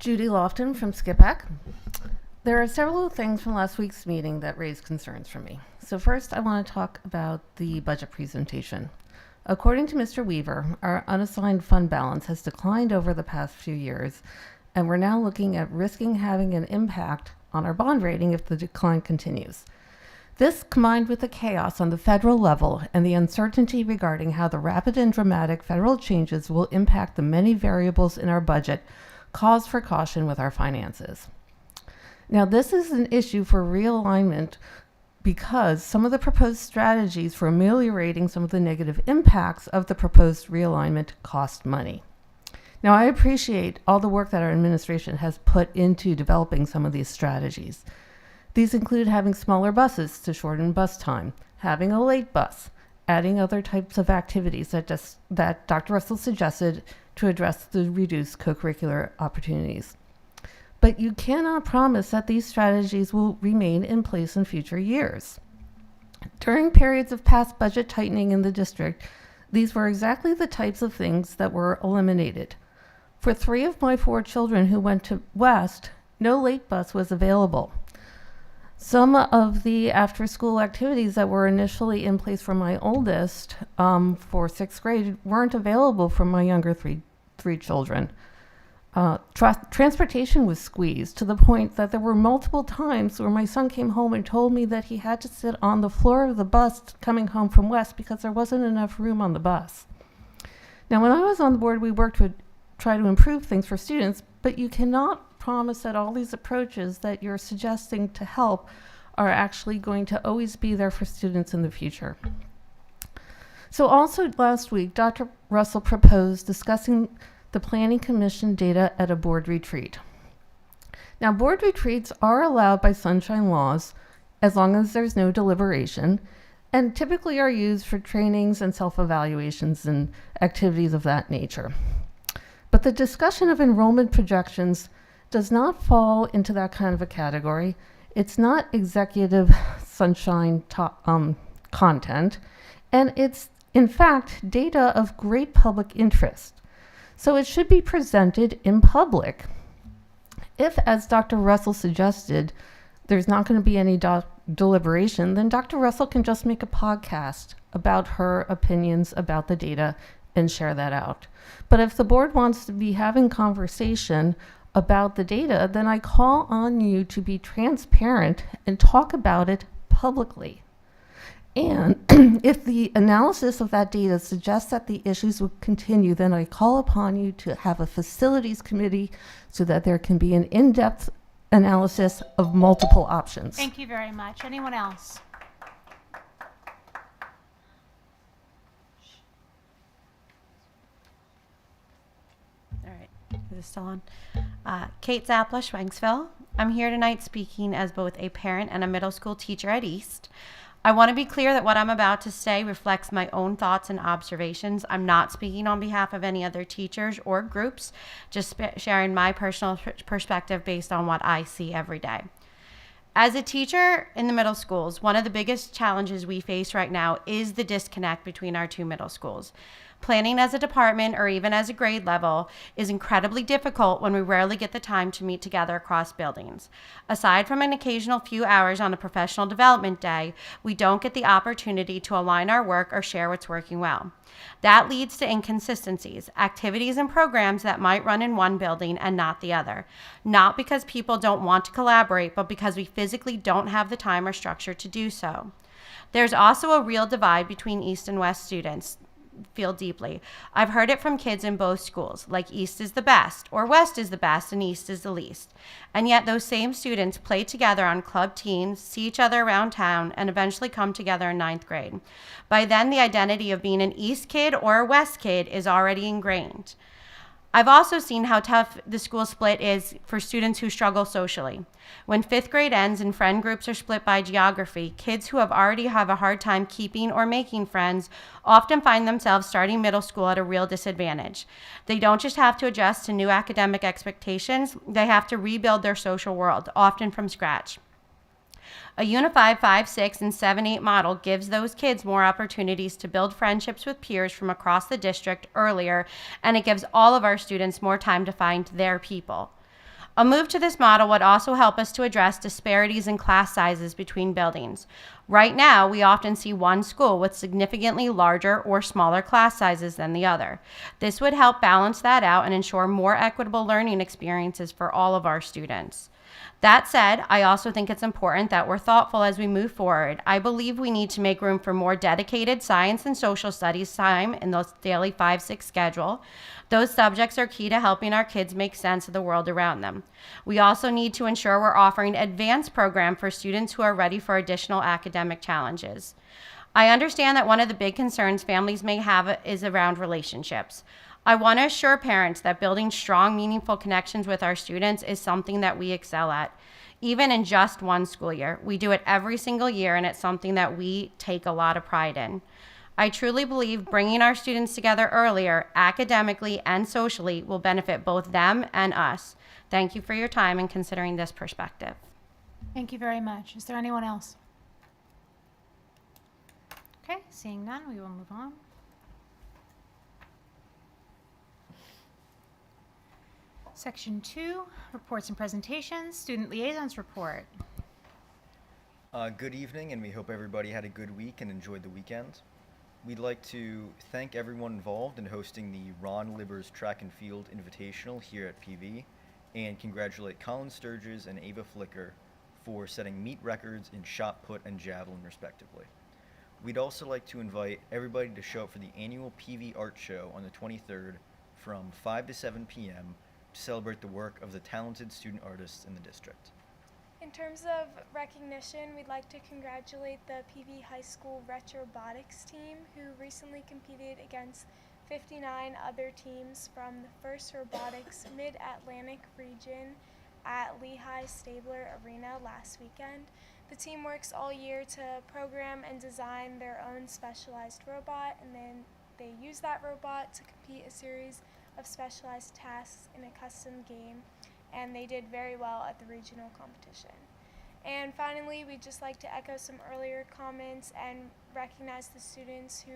Judy Lofton from Skip-Pack. There are several things from last week's meeting that raised concerns for me. So first, I want to talk about the budget presentation. According to Mr. Weaver, our unassigned fund balance has declined over the past few years, and we're now looking at risking having an impact on our bond rating if the decline continues. This, combined with the chaos on the federal level and the uncertainty regarding how the rapid and dramatic federal changes will impact the many variables in our budget, calls for caution with our finances. Now, this is an issue for realignment because some of the proposed strategies for ameliorating some of the negative impacts of the proposed realignment cost money. Now, I appreciate all the work that our administration has put into developing some of these strategies. These include having smaller buses to shorten bus time, having a late bus, adding other types of activities that Dr. Russell suggested to address the reduced co-curricular opportunities. But you cannot promise that these strategies will remain in place in future years. During periods of past budget tightening in the district, these were exactly the types of things that were eliminated. For 3 of my 4 children who went to West, no late bus was available. Some of the after-school activities that were initially in place for my oldest for 6th grade weren't available for my younger three children. Transportation was squeezed to the point that there were multiple times where my son came home and told me that he had to sit on the floor of the bus coming home from West because there wasn't enough room on the bus. Now, when I was on the board, we worked to try to improve things for students, but you cannot promise that all these approaches that you're suggesting to help are actually going to always be there for students in the future. So also last week, Dr. Russell proposed discussing the Planning Commission data at a board retreat. Now, board retreats are allowed by sunshine laws as long as there's no deliberation, and typically are used for trainings and self-evaluations and activities of that nature. But the discussion of enrollment projections does not fall into that kind of a category. It's not executive sunshine content, and it's, in fact, data of great public interest. So it should be presented in public. If, as Dr. Russell suggested, there's not going to be any deliberation, then Dr. Russell can just make a podcast about her opinions about the data and share that out. But if the board wants to be having conversation about the data, then I call on you to be transparent and talk about it publicly. And if the analysis of that data suggests that the issues will continue, then I call upon you to have a facilities committee so that there can be an in-depth analysis of multiple options. Thank you very much. Anyone else? All right, is this still on? Kate Zappla, Schwenksville. I'm here tonight speaking as both a parent and a middle school teacher at East. I want to be clear that what I'm about to say reflects my own thoughts and observations. I'm not speaking on behalf of any other teachers or groups, just sharing my personal perspective based on what I see every day. As a teacher in the middle schools, one of the biggest challenges we face right now is the disconnect between our 2 middle schools. Planning as a department or even as a grade level is incredibly difficult when we rarely get the time to meet together across buildings. Aside from an occasional few hours on a professional development day, we don't get the opportunity to align our work or share what's working well. That leads to inconsistencies, activities and programs that might run in one building and not the other. Not because people don't want to collaborate, but because we physically don't have the time or structure to do so. There's also a real divide between East and West students. Feel deeply. I've heard it from kids in both schools, like East is the best, or West is the best and East is the least. And yet those same students play together on club teams, see each other around town, and eventually come together in 9th grade. By then, the identity of being an East kid or a West kid is already ingrained. I've also seen how tough the school split is for students who struggle socially. When 5th grade ends and friend groups are split by geography, kids who already have a hard time keeping or making friends often find themselves starting middle school at a real disadvantage. They don't just have to adjust to new academic expectations, they have to rebuild their social world, often from scratch. A unified 5, 6, and 7, 8 model gives those kids more opportunities to build friendships with peers from across the district earlier, and it gives all of our students more time to find their people. A move to this model would also help us to address disparities in class sizes between buildings. Right now, we often see one school with significantly larger or smaller class sizes than the other. This would help balance that out and ensure more equitable learning experiences for all of our students. That said, I also think it's important that we're thoughtful as we move forward. I believe we need to make room for more dedicated science and social studies time in the daily 5-6 schedule. Those subjects are key to helping our kids make sense of the world around them. We also need to ensure we're offering advanced programs for students who are ready for additional academic challenges. I understand that one of the big concerns families may have is around relationships. I want to assure parents that building strong, meaningful connections with our students is something that we excel at, even in just one school year. We do it every single year, and it's something that we take a lot of pride in. I truly believe bringing our students together earlier, academically and socially, will benefit both them and us. Thank you for your time and considering this perspective. Thank you very much. Is there anyone else? Okay, seeing none, we will move on. Section 2, reports and presentations, student liaisons report. Good evening, and we hope everybody had a good week and enjoyed the weekend. We'd like to thank everyone involved in hosting the Ron Libbers Track and Field Invitational here at PV, and congratulate Colin Sturges and Ava Flicker for setting meet records in shot put and javelin respectively. We'd also like to invite everybody to show up for the annual PV Art Show on the 23rd from 5 to 7 p.m. to celebrate the work of the talented student artists in the district. In terms of recognition, we'd like to congratulate the PV High School Retrobotics team, who recently competed against 59 other teams from the 1st Robotics Mid-Atlantic region at Lehigh Stabler Arena last weekend. The team works all year to program and design their own specialized robot, and then they use that robot to complete a series of specialized tasks in a custom game, and they did very well at the regional competition. And finally, we'd just like to echo some earlier comments and recognize the students who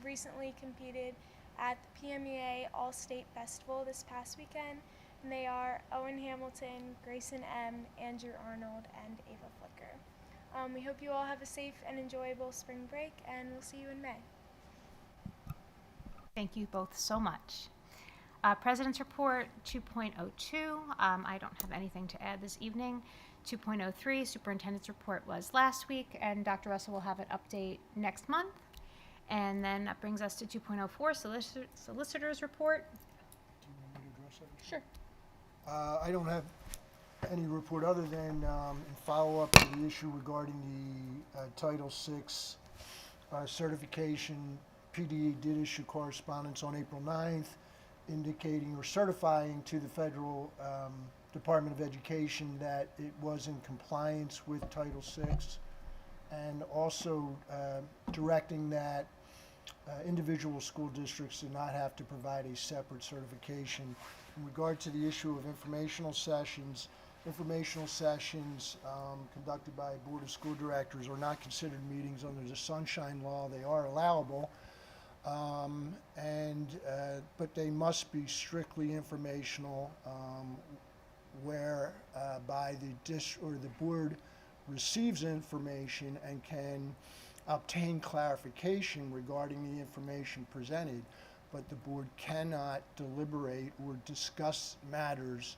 recently competed at the PMEA All-State Festival this past weekend, and they are Owen Hamilton, Grayson M., Andrew Arnold, and Ava Flicker. We hope you all have a safe and enjoyable spring break, and we'll see you in May. Thank you both so much. President's Report 2.02. I don't have anything to add this evening. 2.03, Superintendent's Report was last week, and Dr. Russell will have an update next month. And then that brings us to 2.04, Solicitor's Report. Do you want me to address that? Sure. I don't have any report other than in follow-up to the issue regarding the Title VI certification. PDE did issue correspondence on April 9th indicating or certifying to the Federal Department of Education that it was in compliance with Title VI, and also directing that individual school districts do not have to provide a separate certification. In regard to the issue of informational sessions conducted by a Board of School Directors are not considered meetings under the Sunshine Law. They are allowable. But they must be strictly informational, where by the board receives information and can obtain clarification regarding the information presented, but the board cannot deliberate or discuss matters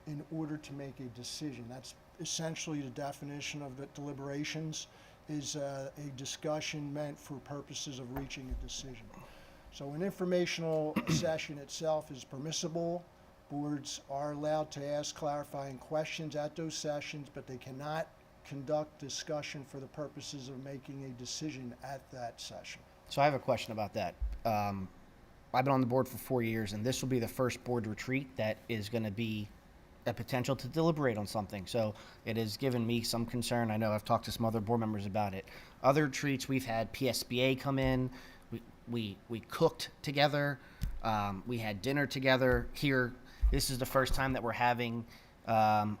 in order to make a decision. That's essentially the definition of the deliberations, is a discussion meant for purposes of reaching a decision. So an informational session itself is permissible. Boards are allowed to ask clarifying questions at those sessions, but they cannot conduct discussion for the purposes of making a decision at that session. So I have a question about that. I've been on the board for 4 years, and this will be the first board retreat that is going to be a potential to deliberate on something. So it has given me some concern. I know I've talked to some other board members about it. Other retreats, we've had PSBA come in. We cooked together. We had dinner together. Here, this is the first time that we're having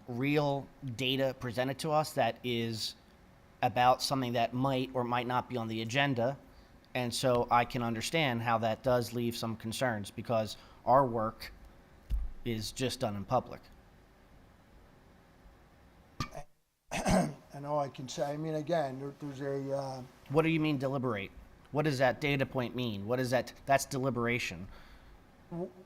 real data presented to us that is about something that might or might not be on the agenda. And so I can understand how that does leave some concerns, because our work is just done in public. And all I can say, I mean, again, there's a... What do you mean deliberate? What does that data point mean? What is that? That's deliberation.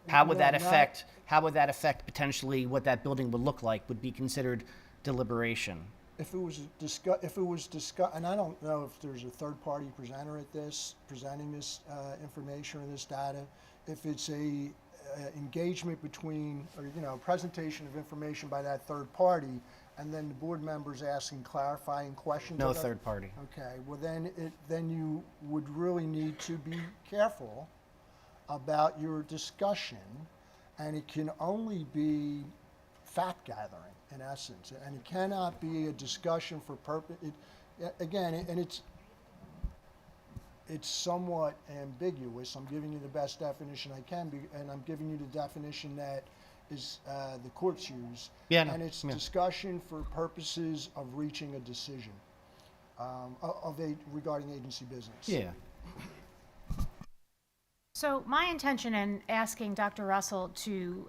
How would that affect? How would that affect potentially what that building would look like? Would be considered deliberation? If it was discussed, and I don't know if there's a third-party presenter at this, presenting this information or this data, if it's a engagement between, or presentation of information by that third party, and then the board members asking clarifying questions. No third party. Okay, well then you would really need to be careful about your discussion, and it can only be fact gathering in essence, and it cannot be a discussion for purpose. It's somewhat ambiguous. I'm giving you the best definition I can be, and I'm giving you the definition that is the courts use. Yeah, no, and it's yeah. discussion for purposes of reaching a decision regarding agency business. Yeah. So my intention in asking Dr. Russell to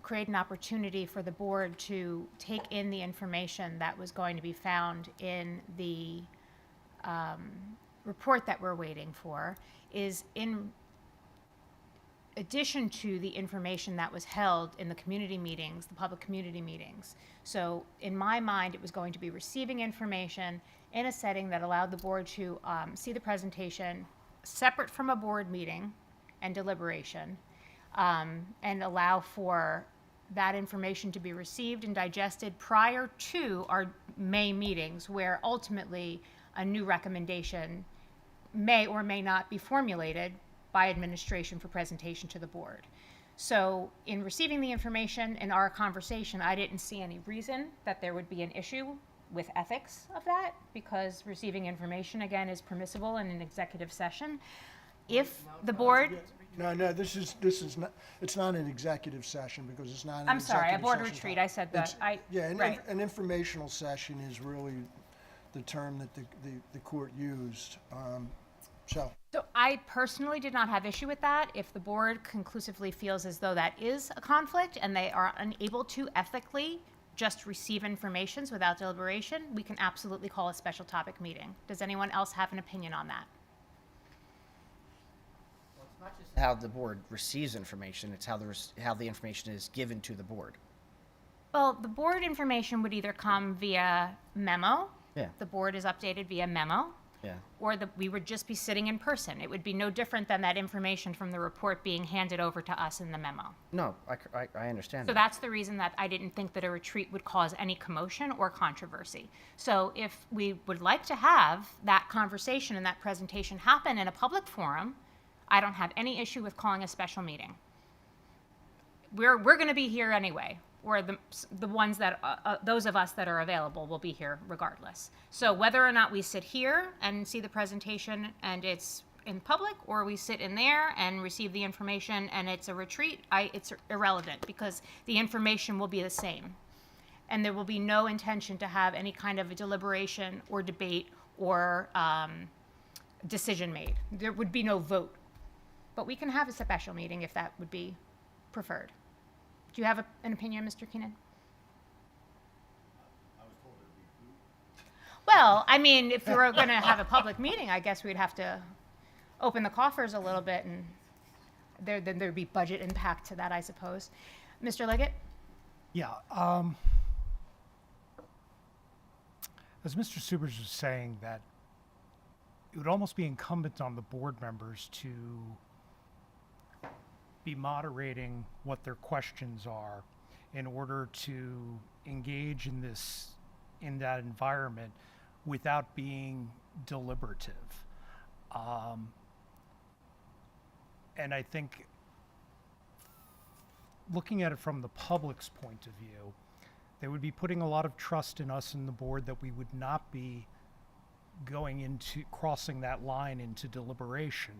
create an opportunity for the board to take in the information that was going to be found in the report that we're waiting for is in addition to the information that was held in the community meetings, the public community meetings. So in my mind, it was going to be receiving information in a setting that allowed the board to see the presentation separate from a board meeting and deliberation, and allow for that information to be received and digested prior to our May meetings, where ultimately a new recommendation may or may not be formulated by administration for presentation to the board. So in receiving the information in our conversation, I didn't see any reason that there would be an issue with ethics of that, because receiving information, again, is permissible in an executive session. If the board... No, this is not, it's not an executive session because it's not an I'm sorry, a executive board session. retreat, I said that. Right. An informational session is really the term that the court used. So I personally did not have issue with that. If the board conclusively feels as though that is a conflict and they are unable to ethically just receive information without deliberation, we can absolutely call a special topic meeting. Does anyone else have an opinion on that? How the board receives information, it's how the information is given to the board. Well, the board information would either come via memo. Yeah. The board is updated via memo. Yeah. Or we would just be sitting in person. It would be no different than that information from the report being handed over to us in the memo. No, I understand. So that's the reason that I didn't think that a retreat would cause any commotion or controversy. So if we would like to have that conversation and that presentation happen in a public forum, I don't have any issue with calling a special meeting. We're going to be here anyway, or the ones that those of us that are available will be here regardless. So whether or not we sit here and see the presentation and it's in public, or we sit in there and receive the information and it's a retreat, it's irrelevant, because the information will be the same, and there will be no intention to have any kind of a deliberation or debate or decision made. There would be no vote. but we can have a special meeting if that would be preferred. Do you have an opinion, Mr. Keenan? Well, I mean, if we were going to have a public meeting, I guess we'd have to open the coffers a little bit, and then there'd be budget impact to that, I suppose. Mr. Leggett? Yeah. As Mr. Subers was saying, that it would almost be incumbent on the board members to be moderating what their questions are in order to engage in that environment without being deliberative. And I think looking at it from the public's point of view, they would be putting a lot of trust in us and the board that we would not be going into crossing that line into deliberation.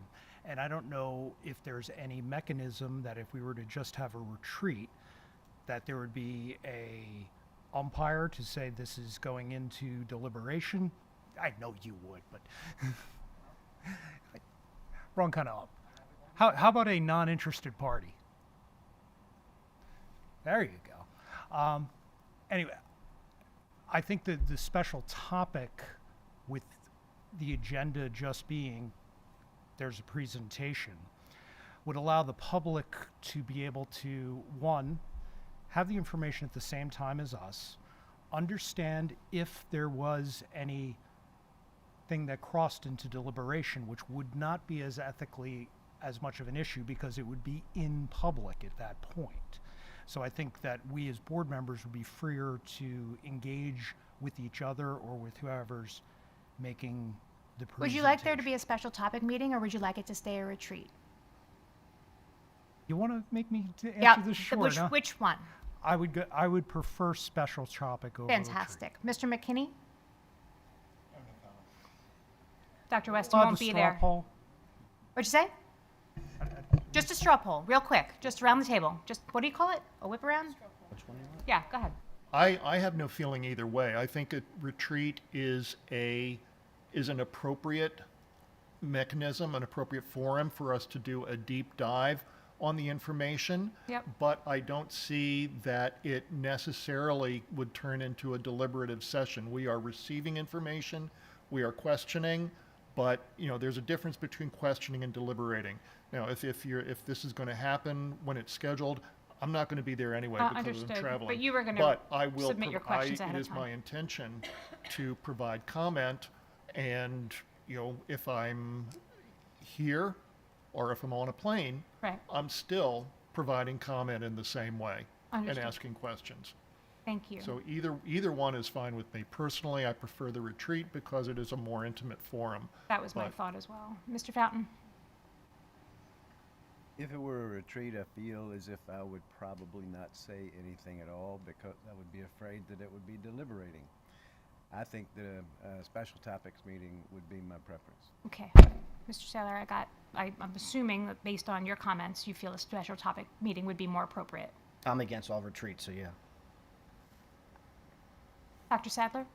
And I don't know if there's any mechanism that if we were to just have a retreat, that there would be a umpire to say this is going into deliberation. I know you would, but wrong kind of up. How about a non-interested party? There you go. Anyway, I think that the special topic with the agenda just being there's a presentation would allow the public to be able to, one, have the information at the same time as us, understand if there was anything that crossed into deliberation, which would not be as ethically as much of an issue because it would be in public at that point. So I think that we as board members would be freer to engage with each other or with whoever's making the presentation. Would you like there to be a special topic meeting, or would you like it to stay a retreat? You want to make me answer this short, huh? Which one? I would prefer special topic over Fantastic. Mr. McKinney? Dr. retreat. Weston won't be there. Poll? What'd you say? Just a straw poll, real quick, just around the table. Just, what do you call it? A whip around? Which one do you want? Yeah, go ahead. I have no feeling either way. I think a retreat is an appropriate mechanism, an appropriate forum for us to do a deep dive on the information. Yep. But I don't see that it necessarily would turn into a deliberative session. We are receiving information, we are questioning, but there's a difference between questioning and deliberating. Now, if this is going to happen when it's scheduled, I'm not going to be there anyway because Understood. I'm traveling. But you were going to submit your I questions ahead it of is time. my intention to provide comment, and if I'm here or if I'm on a plane, Right. I'm still providing comment in the same way Understood. and asking questions. Thank you. So either one is fine with me. Personally, I prefer the retreat because it is a more intimate forum. That was my But- thought as well. Mr. Fountain? If it were a retreat, I feel as if I would probably not say anything at all because I would be afraid that it would be deliberating. I think the special topics meeting would be my preference. Okay. Mr. Saylor, I'm assuming that based on your comments, you feel a special topic meeting would be more appropriate. I'm against all retreats, so yeah. Dr. Sadler?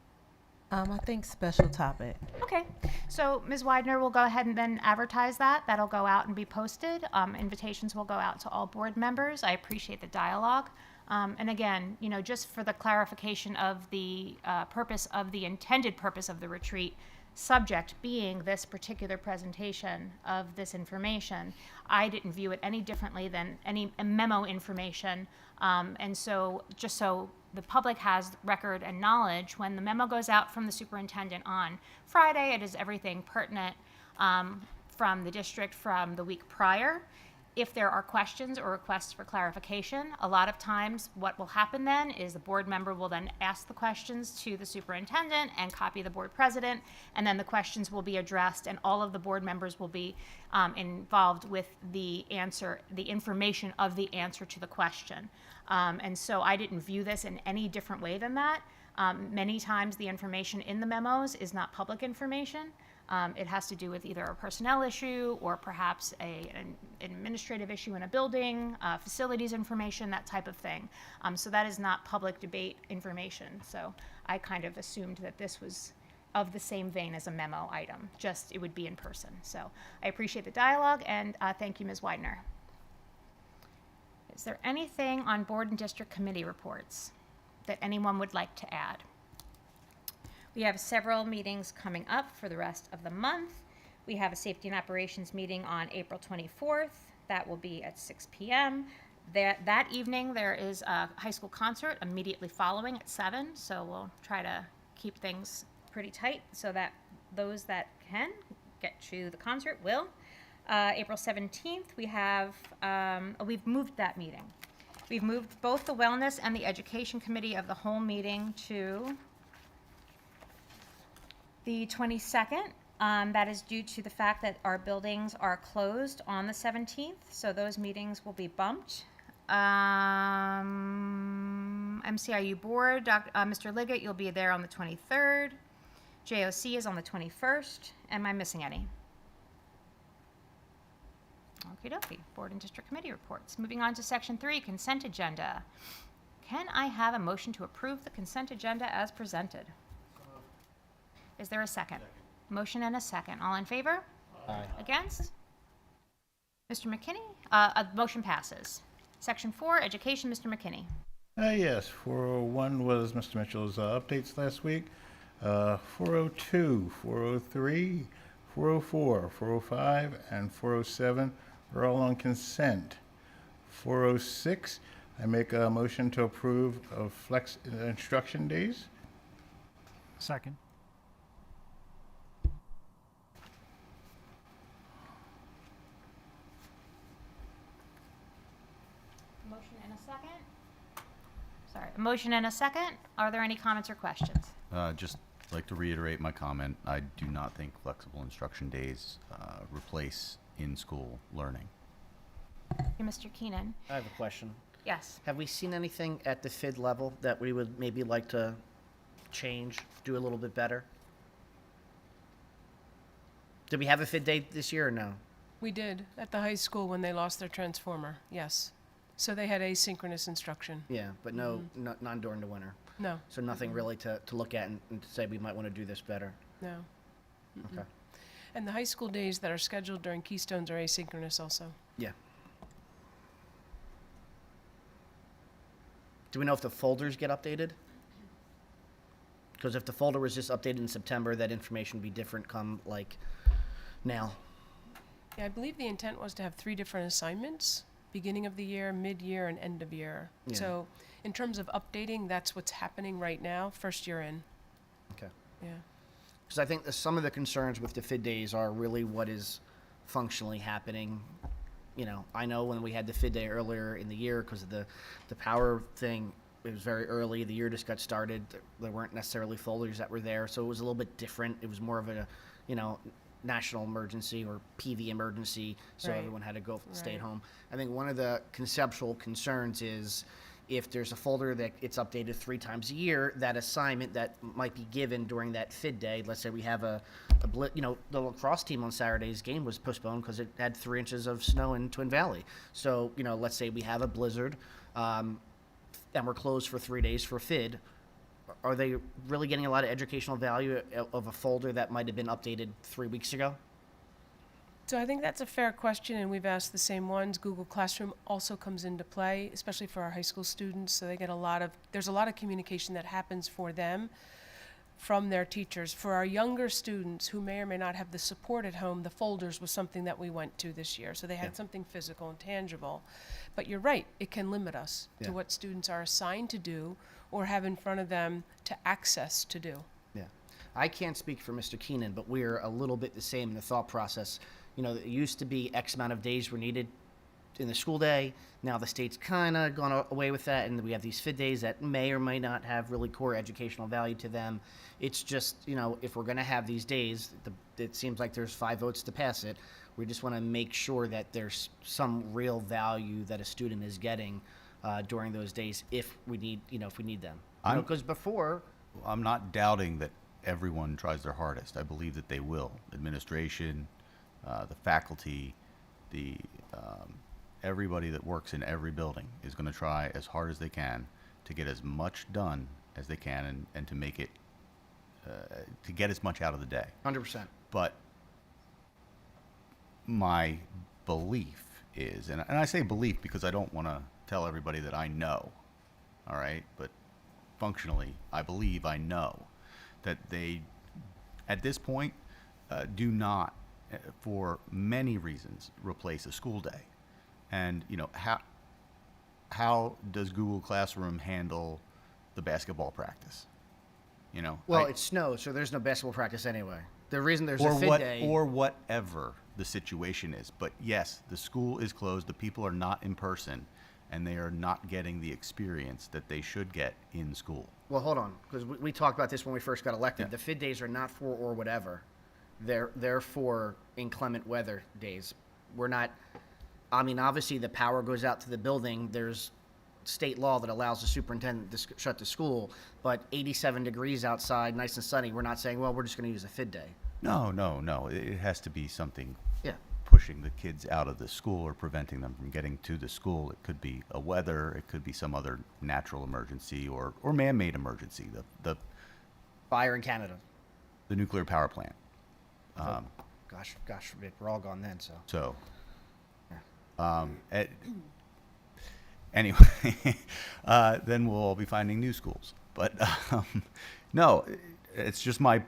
I think special topic. Okay, so Ms. Widener will go ahead and then advertise that. That'll go out and be posted. Invitations will go out to all board members. I appreciate the dialogue. And again, just for the clarification of the intended purpose of the retreat, subject being this particular presentation of this information, I didn't view it any differently than any memo information. And so just so the public has record and knowledge, when the memo goes out from the superintendent on Friday, it is everything pertinent from the district from the week prior. If there are questions or requests for clarification, a lot of times what will happen then is the board member will then ask the questions to the superintendent and copy the board president, and then the questions will be addressed and all of the board members will be involved with the answer, the information of the answer to the question. And so I didn't view this in any different way than that. Many times the information in the memos is not public information. It has to do with either a personnel issue or perhaps an administrative issue in a building, facilities information, that type of thing. So that is not public debate information. So I kind of assumed that this was of the same vein as a memo item, just it would be in person. So I appreciate the dialogue, and thank you, Ms. Widener. Is there anything on board and district committee reports that anyone would like to add? We have several meetings coming up for the rest of the month. We have a safety and operations meeting on April 24th. That will be at 6 p.m. That evening, there is a high school concert immediately following at 7, so we'll try to keep things pretty tight so that those that can get to the concert will. April 17th, we have, we've moved that meeting. We've moved both the Wellness and the Education Committee of the whole meeting to the 22nd. That is due to the fact that our buildings are closed on the 17th, so those meetings will be bumped. MCIU Board, Mr. Liggett, you'll be there on the 23rd. JOC is on the 21st. Am I missing any? Okie dokie. Board and District Committee reports. Moving on to Section 3, Consent Agenda. Can I have a motion to approve the consent agenda as presented? Is there a second? Motion and a second. All in favor? Aye. Against? Mr. McKinney? A motion passes. Section 4, Education, Mr. McKinney. Yes, 401 was Mr. Mitchell's updates last week. 402, 403, 404, 405, and 407 are all on consent. 406, I make a motion to approve of flex instruction days. Second. Motion and a second. Sorry, a motion and a second. Are there any comments or questions? Just like to reiterate my comment. I do not think flexible instruction days replace in-school learning. Mr. Keenan. I have a question. Yes. Have we seen anything at the FID level that we would maybe like to change, do a little bit better? Did we have a FID day this year or no? We did at the high school when they lost their transformer, yes. So they had asynchronous instruction. Yeah, but none during the winter. No. So nothing really to look at and to say we might want to do this better. No. Okay. And the high school days that are scheduled during Keystones are asynchronous also. Yeah. Do we know if the folders get updated? Because if the folder was just updated in September, that information would be different come like now. Yeah, I believe the intent was to have 3 different assignments, beginning of the year, mid-year, and end of year. Yeah. So in terms of updating, that's what's happening right now, first year in. Okay. Yeah. Because I think some of the concerns with the FID days are really what is functionally happening. You know, I know when we had the FID day earlier in the year because of the power thing, it was very early. The year just got started. There weren't necessarily folders that were there, so it was a little bit different. It was more of a, national emergency or PV emergency, so Right. everyone had to go stay at Right. home. I think one of the conceptual concerns is if there's a folder that it's updated 3 times a year, that assignment that might be given during that FID day, let's say we have the lacrosse team on Saturday's game was postponed because it had 3 inches of snow in Twin Valley. So, let's say we have a blizzard, and we're closed for 3 days for FID. Are they really getting a lot of educational value of a folder that might have been updated 3 weeks ago? So I think that's a fair question, and we've asked the same ones. Google Classroom also comes into play, especially for our high school students. So they get there's a lot of communication that happens for them from their teachers. For our younger students who may or may not have the support at home, the folders was something that we went to this year. So they had something physical and tangible. But you're right, it can limit us to what students are assigned to do or have in front of them to access to do. Yeah. I can't speak for Mr. Keenan, but we're a little bit the same in the thought process. It used to be X amount of days were needed in the school day. Now the state's kind of gone away with that, and we have these FID days that may or may not have really core educational value to them. It's just, if we're going to have these days, it seems like there's 5 votes to pass it. We just want to make sure that there's some real value that a student is getting during those days if we need them. Because before... I'm not doubting that everyone tries their hardest. I believe that they will. Administration, the faculty, everybody that works in every building is going to try as hard as they can to get as much done as they can and to make it to get as much out of the day. 100%. But my belief is, and I say belief because I don't want to tell everybody that I know, all right? But functionally, I believe I know that they, at this point, do not, for many reasons, replace a school day. And, you know, how does Google Classroom handle the basketball practice? You know, Well, it snows, so there's no basketball practice anyway. The reason there's a FID day... Or whatever the situation is. But yes, the school is closed, the people are not in person, and they are not getting the experience that they should get in school. Well, hold on, because we talked about this when we first got elected. The FID days are not for or whatever. They're for inclement weather days. We're not... I mean, obviously, the power goes out to the building. There's state law that allows the superintendent to shut the school, but 87 degrees outside, nice and sunny, we're not saying, well, we're just going to use a FID day. No. It has to be something pushing the kids out of the school or preventing them from getting to the school. It could be a weather, it could be some other natural emergency or man-made emergency. The fire in Canada. The nuclear power plant. Gosh forbid, we're all gone then, so. So, anyway, then we'll all be finding new schools. But no, it's just my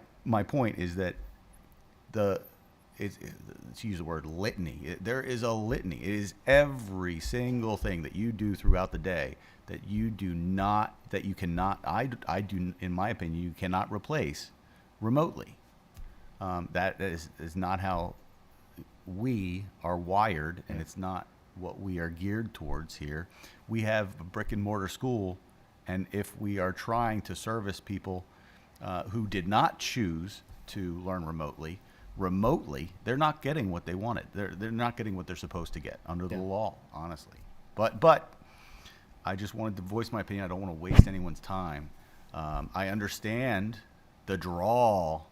point is that let's use the word litany. There is a litany. It is every single thing that you do throughout the day that you cannot, I do, in my opinion, you cannot replace remotely. That is not how we are wired, and it's not what we are geared towards here. We have a brick and mortar school, and if we are trying to service people who did not choose to learn remotely, they're not getting what they wanted. They're not getting what they're supposed to get under the law, honestly. But I just wanted to voice my opinion. I don't want to waste anyone's time. I understand the draw,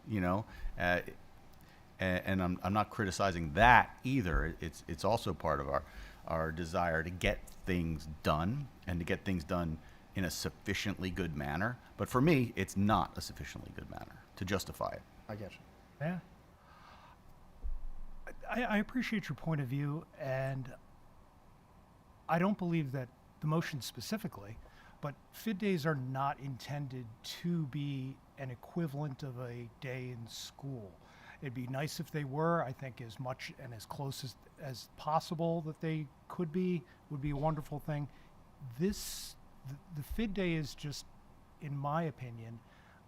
you know, and I'm not criticizing that either. It's also part of our desire to get things done and to get things done in a sufficiently good manner. But for me, it's not a sufficiently good manner to justify it. I get you. Yeah. I appreciate your point of view, and I don't believe that the motion specifically, but FID days are not intended to be an equivalent of a day in school. It'd be nice if they were. I think as much and as close as possible that they could be would be a wonderful thing. The FID day is just, in my opinion,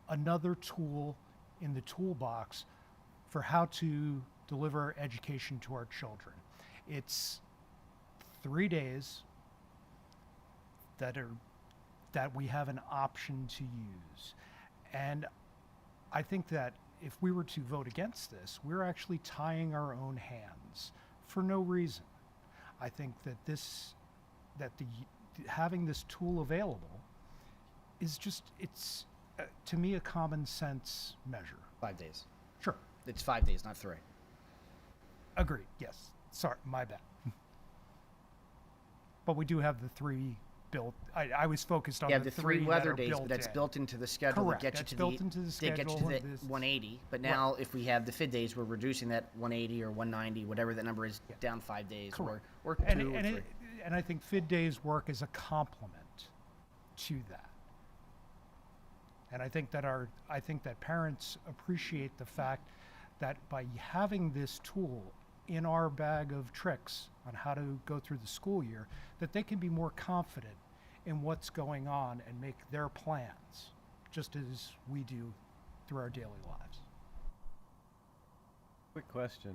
another tool in the toolbox for how to deliver education to our children. It's 3 days that we have an option to use. And I think that if we were to vote against this, we're actually tying our own hands for no reason. I think that having this tool available is just, it's to me a common sense measure. 5 days. Sure. It's 5 days, not 3. Agreed, yes. Sorry, my bad. But we do have the 3 built. I was focused on the 3 weather days, but that's in. built into the schedule. Correct. That That's gets built into the schedule. Get you to the 180. But now, if we have the FID days, we're reducing that 180 or 190, whatever that number is, down 5 days, Correct. or 2 or 3. And I think FID days work as a complement to that. And I think that parents appreciate the fact that by having this tool in our bag of tricks on how to go through the school year, that they can be more confident in what's going on and make their plans, just as we do through our daily lives. Quick question.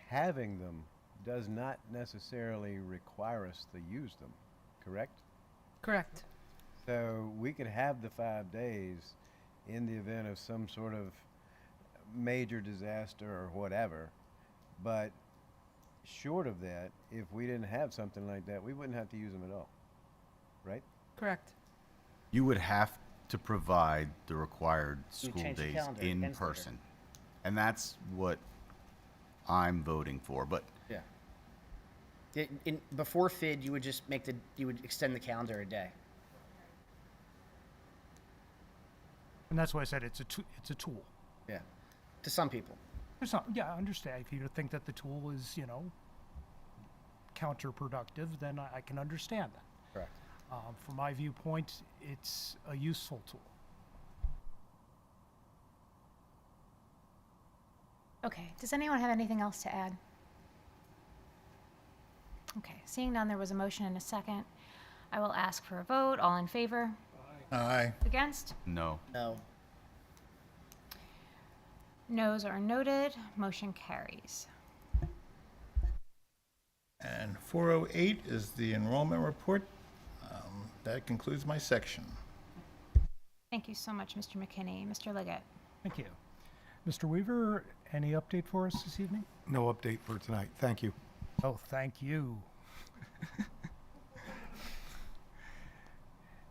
Having them does not necessarily require us to use them, correct? Correct. So we could have the 5 days in the event of some sort of major disaster or whatever, but short of that, if we didn't have something like that, we wouldn't have to use them at all, right? Correct. You would have to provide the required You school change the days calendar in against later. person. And that's what I'm voting for. But Yeah. Before FID, you would just you would extend the calendar a day. And that's why I said it's a tool. Yeah, to some people. There's not, yeah, I understand. If you think that the tool is, counterproductive, then I can understand that. Correct. From my viewpoint, it's a useful tool. Okay, does anyone have anything else to add? Okay, seeing none, there was a motion and a second. I will ask for a vote. All in favor? Aye. Against? No. No. Noes are noted. Motion carries. And 408 is the enrollment report. That concludes my section. Thank you so much, Mr. McKinney. Mr. Liggett? Thank you. Mr. Weaver, any update for us this evening? No update for tonight. Thank you. Oh, thank you.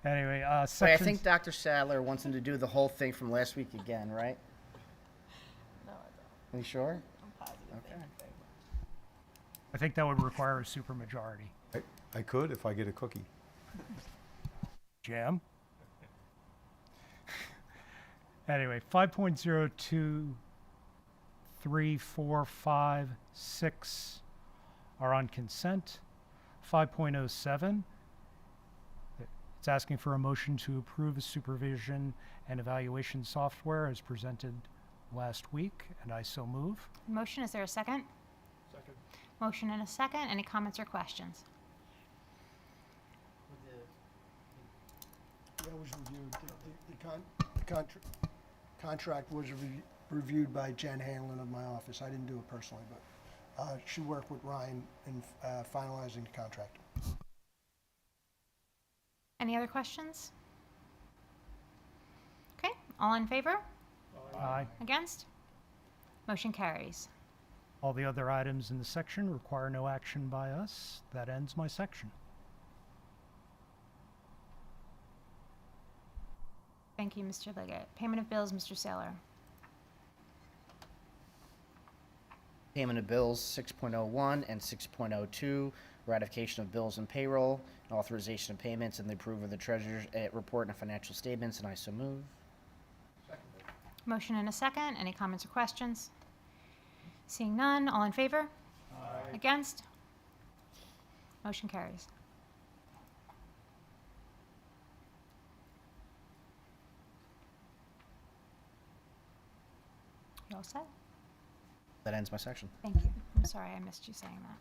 Anyway, Wait, I sections. think Dr. Sadler wants him to do the whole thing from last week again, right? No, I don't. Are you sure? I'm positive. Okay. I think that would require a supermajority. I could if I get a cookie. Jam? Anyway, 5.02, 3, 4, 5, 6 are on consent. 5.07, it's asking for a motion to approve a supervision and evaluation software as presented last week, and I so move. Motion, is there a second? Second. Motion and a second. Any comments or questions? That was reviewed. The contract was reviewed by Jen Hanlon of my office. I didn't do it personally, but she worked with Ryan in finalizing the contract. Any other questions? Okay, all in favor? Aye. Against? Motion carries. All the other items in the section require no action by us. That ends my section. Thank you, Mr. Liggett. Payment of bills, Mr. Saylor. Payment of bills 6.01 and 6.02, ratification of bills and payroll, and authorization of payments, and the approval of the treasurer's report and financial statements, and I so move. Motion and a second. Any comments or questions? Seeing none, all in favor? Aye. Against? Motion carries. You all set? That ends my section. Thank you. I'm sorry I missed you saying that.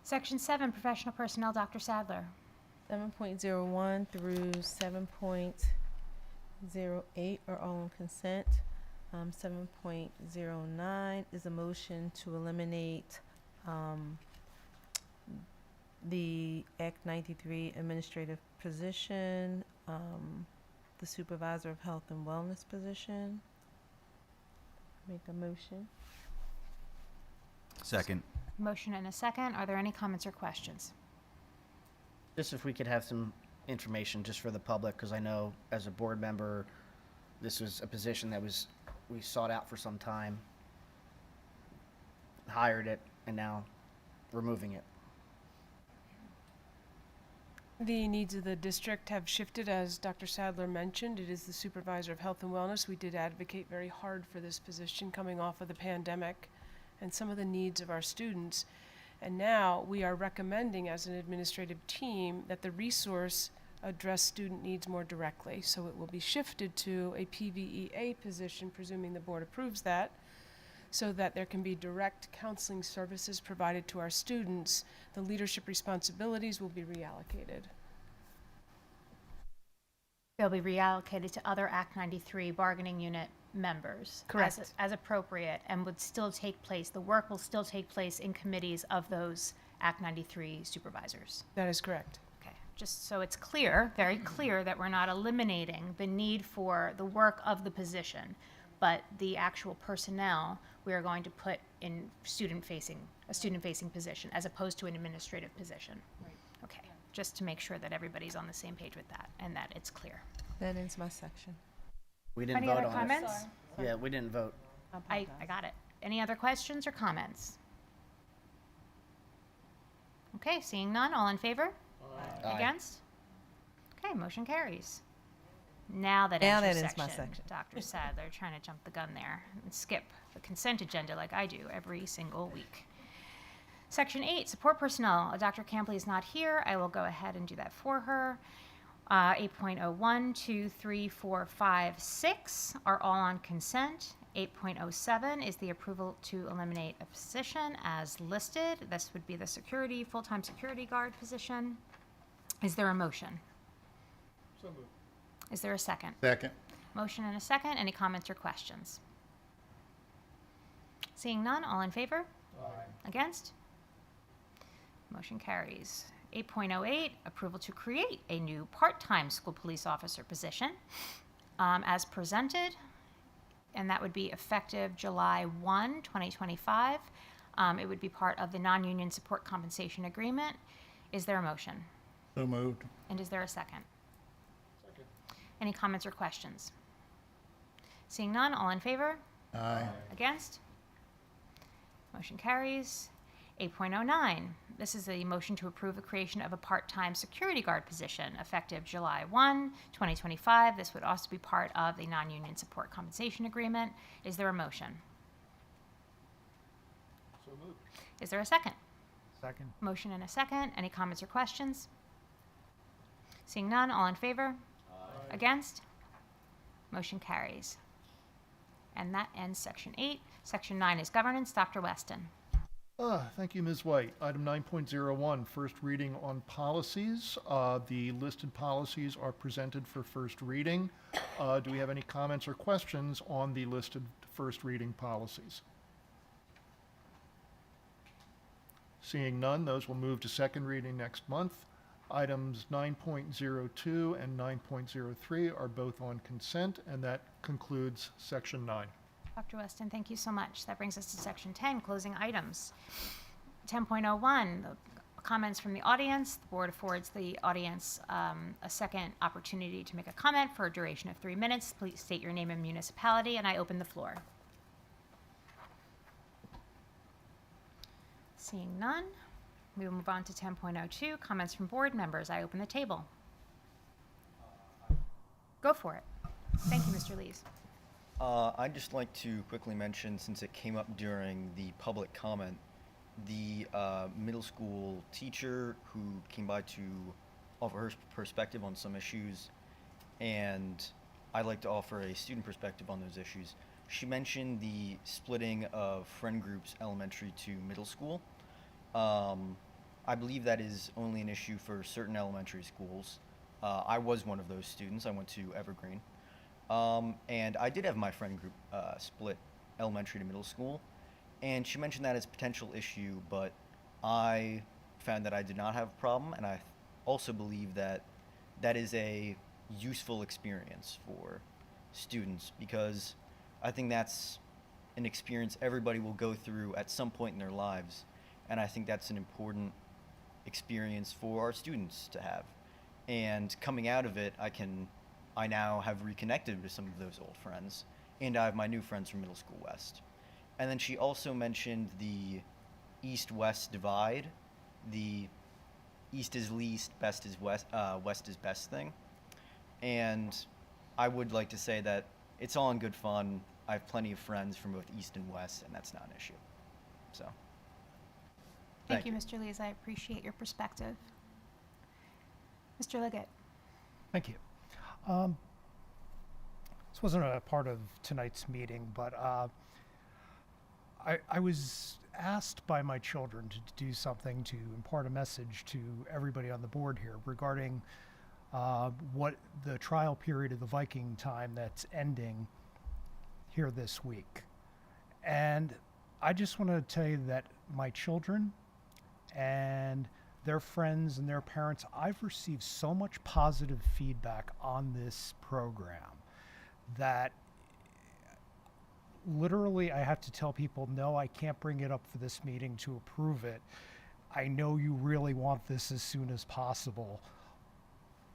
Section 7, Professional Personnel, Dr. Sadler. 7.01 through 7.08 are all on consent. 7.09 is a motion to eliminate the Act 93 administrative position, the Supervisor of Health and Wellness position. Make a motion. Second. Motion and a second. Are there any comments or questions? Just if we could have some information just for the public, because I know as a board member, this was a position that we sought out for some time, hired it, and now removing it. The needs of the district have shifted, as Dr. Sadler mentioned. It is the Supervisor of Health and Wellness. We did advocate very hard for this position coming off of the pandemic and some of the needs of our students. And now we are recommending as an administrative team that the resource address student needs more directly. So it will be shifted to a PVEA position, presuming the board approves that, so that there can be direct counseling services provided to our students. The leadership responsibilities will be reallocated. They'll be reallocated to other Act 93 bargaining unit members. Correct. As appropriate, and would still take place, the work will still take place in committees of those Act 93 supervisors. That is correct. Okay, just so it's clear, very clear, that we're not eliminating the need for the work of the position, but the actual personnel we are going to put in a student-facing position, as opposed to an administrative position. Right. Okay, just to make sure that everybody's on the same page with that, and that it's clear. That ends my section. We didn't Any vote other on comments? it. Yeah, we didn't vote. I got it. Any other questions or comments? Okay, seeing none, all in favor? Aye. Against? Okay, motion carries. Now that Now ends your that is my section. Dr. Sadler trying to jump the gun there and skip the consent agenda like I do every single week. Section 8, support personnel. Dr. Campley is not here. I will go ahead and do that for her. 8.01, 2, 3, 4, 5, 6 are all on consent. 8.07 is the approval to eliminate a position as listed. This would be the full-time security guard position. Is there a motion? So moved. Is there a second? Second. Motion and a second. Any comments or questions? Seeing none, all in favor? Aye. Against? Motion carries. 8.08, approval to create a new part-time school police officer position as presented, and that would be effective July 1, 2025. It would be part of the non-union support compensation agreement. Is there a motion? So moved. And is there a second? Second. Any comments or questions? Seeing none, all in favor? Aye. Against? Motion carries. 8.09, this is a motion to approve the creation of a part-time security guard position effective July 1, 2025. This would also be part of the non-union support compensation agreement. Is there a motion? So moved. Is there a second? Second. Motion and a second. Any comments or questions? Seeing none, all in favor? Aye. Against? Motion carries. And that ends Section 8. Section 9 is governance. Dr. Weston. Thank you, Ms. White. Item 9.01, first reading on policies. The listed policies are presented for first reading. Do we have any comments or questions on the listed first reading policies? Seeing none, those will move to second reading next month. Items 9.02 and 9.03 are both on consent, and that concludes Section 9. Dr. Weston, thank you so much. That brings us to Section 10, closing items. 10.01, the comments from the audience. The board affords the audience a second opportunity to make a comment for a duration of 3 minutes. Please state your name and municipality, and I open the floor. Seeing none, we will move on to 10.02, comments from board members. I open the table. Go for it. Thank you, Mr. Lees. I'd just like to quickly mention, since it came up during the public comment, the middle school teacher who came by to offer her perspective on some issues, and I'd like to offer a student perspective on those issues. She mentioned the splitting of friend groups elementary to middle school. I believe that is only an issue for certain elementary schools. I was one of those students. I went to Evergreen. And I did have my friend group split elementary to middle school, and she mentioned that as a potential issue, but I found that I did not have a problem, and I also believe that that is a useful experience for students, because I think that's an experience everybody will go through at some point in their lives, and I think that's an important experience for our students to have. And coming out of it, I now have reconnected with some of those old friends, and I have my new friends from Middle School West. And then she also mentioned the East-West divide, the East is least, West is best thing. And I would like to say that it's all in good fun. I have plenty of friends from both East and West, and that's not an issue. So, Thank you, Mr. Lees. I appreciate your perspective. Mr. Liggett. Thank you. This wasn't a part of tonight's meeting, but I was asked by my children to do something to impart a message to everybody on the board here regarding what the trial period of the Viking time that's ending here this week. And I just want to tell you that my children and their friends and their parents, I've received so much positive feedback on this program that literally I have to tell people, no, I can't bring it up for this meeting to approve it. I know you really want this as soon as possible,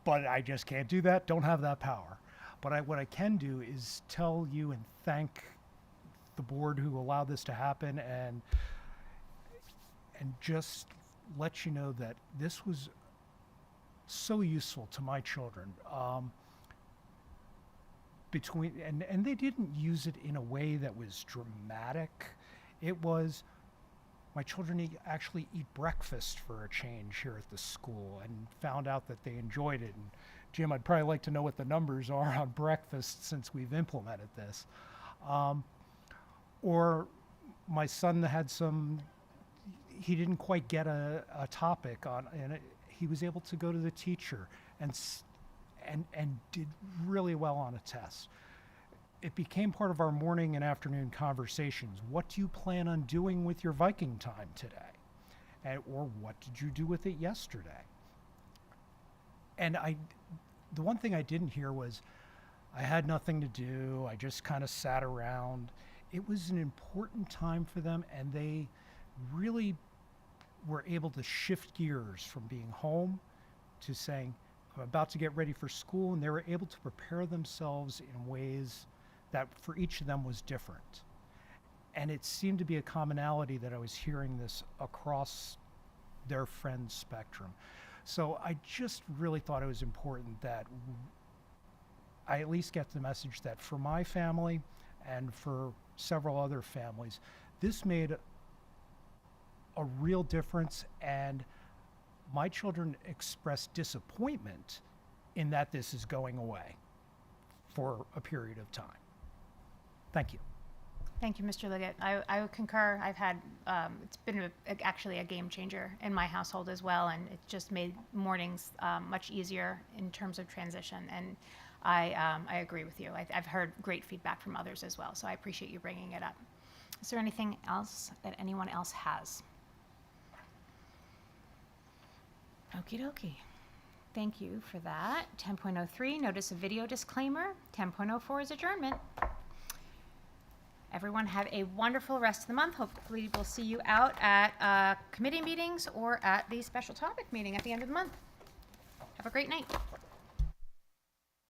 but I just can't do that, don't have that power. But what I can do is tell you and thank the board who allowed this to happen, and just let you know that this was so useful to my children. between, and they didn't use it in a way that was dramatic. It was, my children actually eat breakfast for a change here at the school, and found out that they enjoyed it. And Jim, I'd probably like to know what the numbers are on breakfast since we've implemented this. Or my son had he didn't quite get a topic on, and he was able to go to the teacher and did really well on a test. It became part of our morning and afternoon conversations. What do you plan on doing with your Viking time today? Or what did you do with it yesterday? And the one thing I didn't hear was, I had nothing to do, I just kind of sat around. It was an important time for them, and they really were able to shift gears from being home to saying, I'm about to get ready for school, and they were able to prepare themselves in ways that for each of them was different. And it seemed to be a commonality that I was hearing this across their friends' spectrum. So I just really thought it was important that I at least get the message that for my family and for several other families, this made a real difference, and my children expressed disappointment in that this is going away for a period of time. Thank you. Thank you, Mr. Liggett. I would concur. I've had, it's been actually a game changer in my household as well, and it just made mornings much easier in terms of transition. And I agree with you. I've heard great feedback from others as well, so I appreciate you bringing it up. Is there anything else that anyone else has? Okie dokie. Thank you for that. 10.03, notice of video disclaimer. 10.04 is adjournment. Everyone have a wonderful rest of the month. Hopefully we'll see you out at committee meetings or at the special topic meeting at the end of the month. Have a great night.